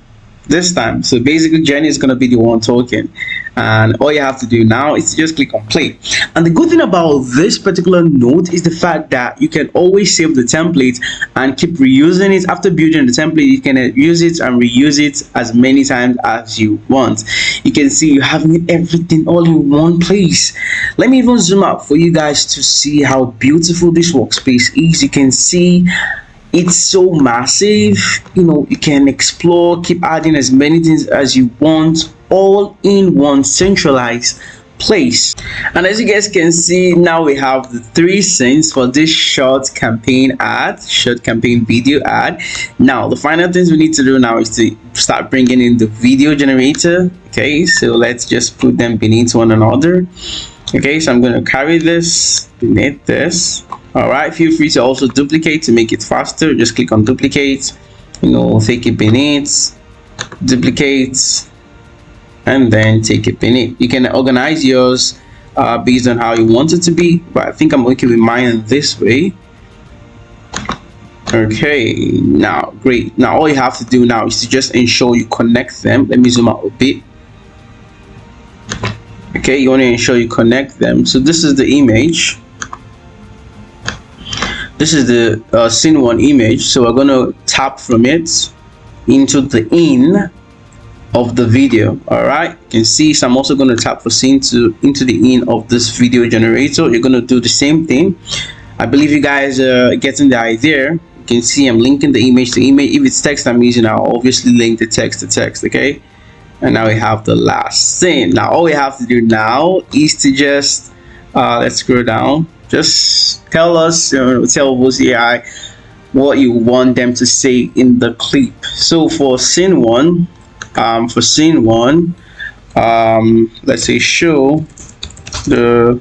this time. So basically Jenny is going to be the one talking, and all you have to do now is to just click on play. And the good thing about this particular note is the fact that you can always save the template and keep reusing it. After building the template, you can use it and reuse it as many times as you want. You can see you having everything all in one place. Let me even zoom out for you guys to see how beautiful this workspace is. You can see it's so massive. You know, you can explore, keep adding as many things as you want, all in one centralized place. And as you guys can see, now we have the 3 scenes for this short campaign video ad. Now the final things we need to do now is to start bringing in the video generator. Okay, so let's just put them beneath one another. Okay, so I'm going to carry this beneath this. All right, feel free to also duplicate to make it faster. Just click on duplicate, you know, take it beneath, duplicate, and then take it beneath. You can organize yours based on how you want it to be, but I think I'm okay with mine this way. Okay, now great. Now all you have to do now is to just ensure you connect them. Let me zoom out a bit. Okay, you want to ensure you connect them. So this is the image. This is the scene 1 image. So we're going to tap from it into the in of the video. All right, you can see, so I'm also going to tap for scene 2 into the in of this video generator. You're going to do the same thing. I believe you guys are getting the idea. You can see I'm linking the image to image. If it's text I'm using, I'll obviously link the text to text. Okay, and now we have the last scene. Now all we have to do now is to just let's scroll down. Just tell us, tell Vosu AI what you want them to say in the clip. So for scene 1, let's say show the,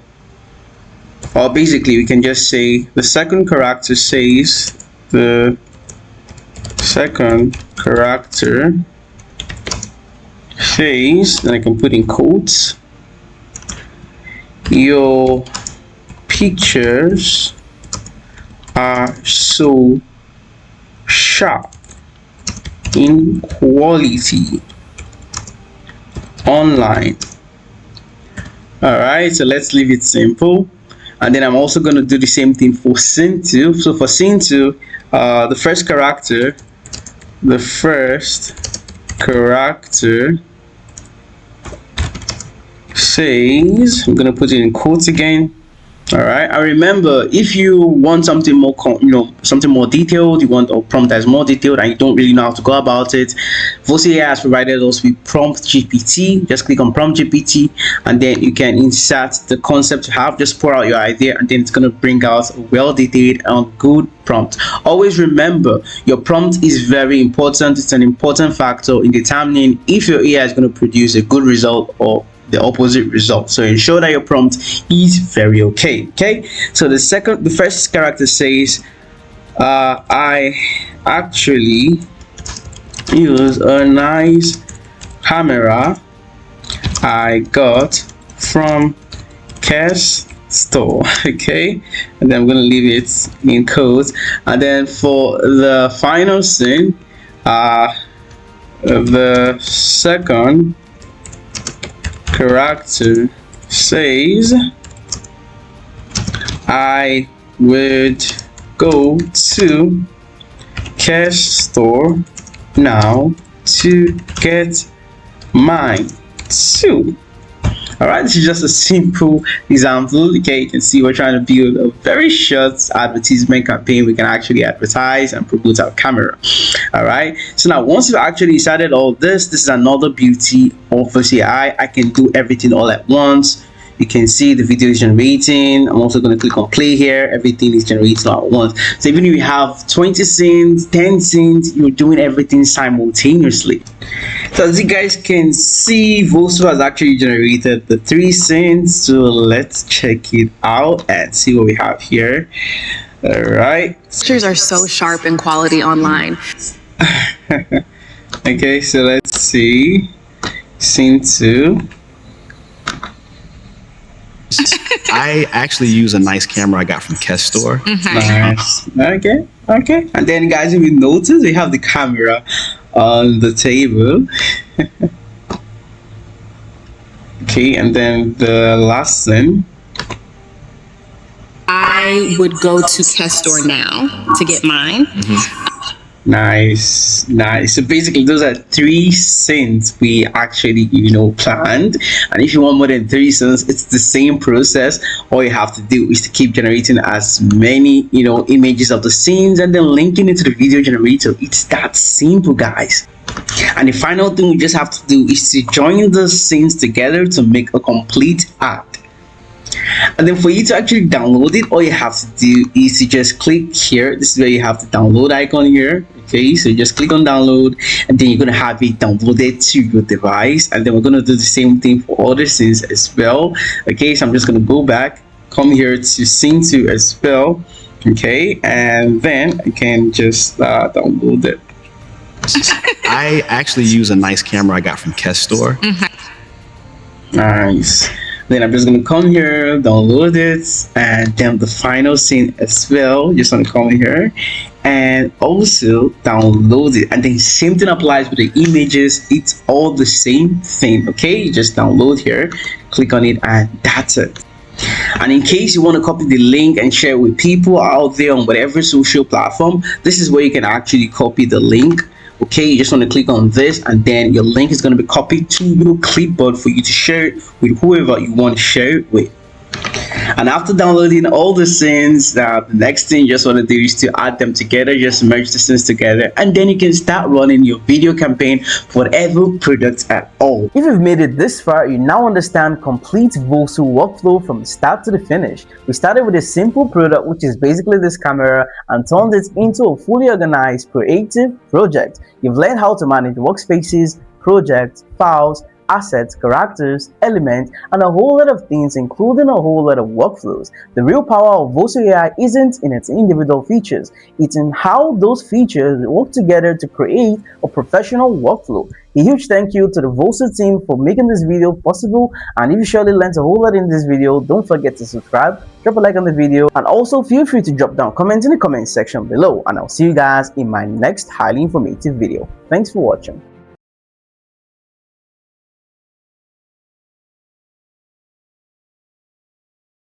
or basically we can just say the second character says, the second character says, then I can put in quotes, your pictures are so sharp in quality online. All right, so let's leave it simple. And then I'm also going to do the same thing for scene 2. So for scene 2, the first character says, I'm going to put it in quotes again. All right, and remember, if you want something more something more detailed, you want a prompt that's more detailed and you don't really know how to go about it, Vosu AI has provided us with Prompt GPT. Just click on Prompt GPT and then you can insert the concept you have. Just pour out your idea and then it's going to bring out a well detailed and good prompt. Always remember, your prompt is very important. It's an important factor in determining if your AI is going to produce a good result or the opposite result. So ensure that your prompt is very okay. So the first character says, I actually use a nice camera I got from Cash Store. Okay, and then I'm gonna leave it in quotes. And then for the final scene, the second character says, I would go to Cash Store now to get mine too. All right, this is just a simple example. Okay, you can see we're trying to build a very short advertisement campaign. We can actually advertise and promote our camera. All right, so now once you've actually decided all this is another beauty of Vosu AI. I can do everything all at once. You can see the video is generating. I'm also going to click on play here. Everything is generating all at once. So even if you have 20 scenes, 10 scenes, you're doing everything simultaneously. So as you guys can see, Vosu has actually generated the 3 scenes. So let's check it out and see what we have here. All right. Pictures are so sharp in quality online. Okay, so let's see. Scene 2. I actually use a nice camera I got from Cash Store. Nice. Okay. And then guys, if you notice, we have the camera on the table. Okay, and then the last thing, I would go to Kestor now to get mine. nice, nice. So basically, those are three scenes we actually, planned. And if you want more than three scenes, it's the same process. All you have to do is to keep generating as many, images of the scenes and then linking it to the video generator. It's that simple, guys. And the final thing we just have to do is to join the scenes together to make a complete art. And then for you to actually download it, all you have to do is to just click here. This is where you have the download icon here. Okay, so just click on download, and then you're gonna have it downloaded to your device. And then we're gonna do the same thing for other scenes as well. Okay, so I'm just gonna go back, come here to scene 2 as well. Okay, and then I can just download it. I actually use a nice camera I got from Kestor. Nice. Then I'm just gonna come here, download it, and then the final scene as well. Just gonna come here and also download it. And then same thing applies with the images. It's all the same thing. Okay, you just download here, click on it, and that's it. And in case you want to copy the link and share it with people out there on whatever social platform, this is where you can actually copy the link. Okay, you just want to click on this, and then your link is going to be copied to your clipboard for you to share it with whoever you want to share it with. And after downloading all the scenes, the next thing you just want to do is to add them together. Just merge the scenes together, and then you can start running your video campaign for whatever product at all. If you've made it this far, you now understand complete Vosu workflow from the start to the finish. We started with a simple product, which is basically this camera, and turned it into a fully organized, creative project. You've learned how to manage workspaces, projects, files, assets, characters, elements, and a whole lot of things, including a whole lot of workflows. The real power of Vosu AI isn't in its individual features, it's in how those features work together to create a professional workflow. A huge thank you to the Vosu team for making this video possible, and if you surely learned a whole lot in this video, don't forget to subscribe, drop a like on the video, and also feel free to drop down comments in the comment section below, and I'll see you guys in my next highly informative video. Thanks for watching.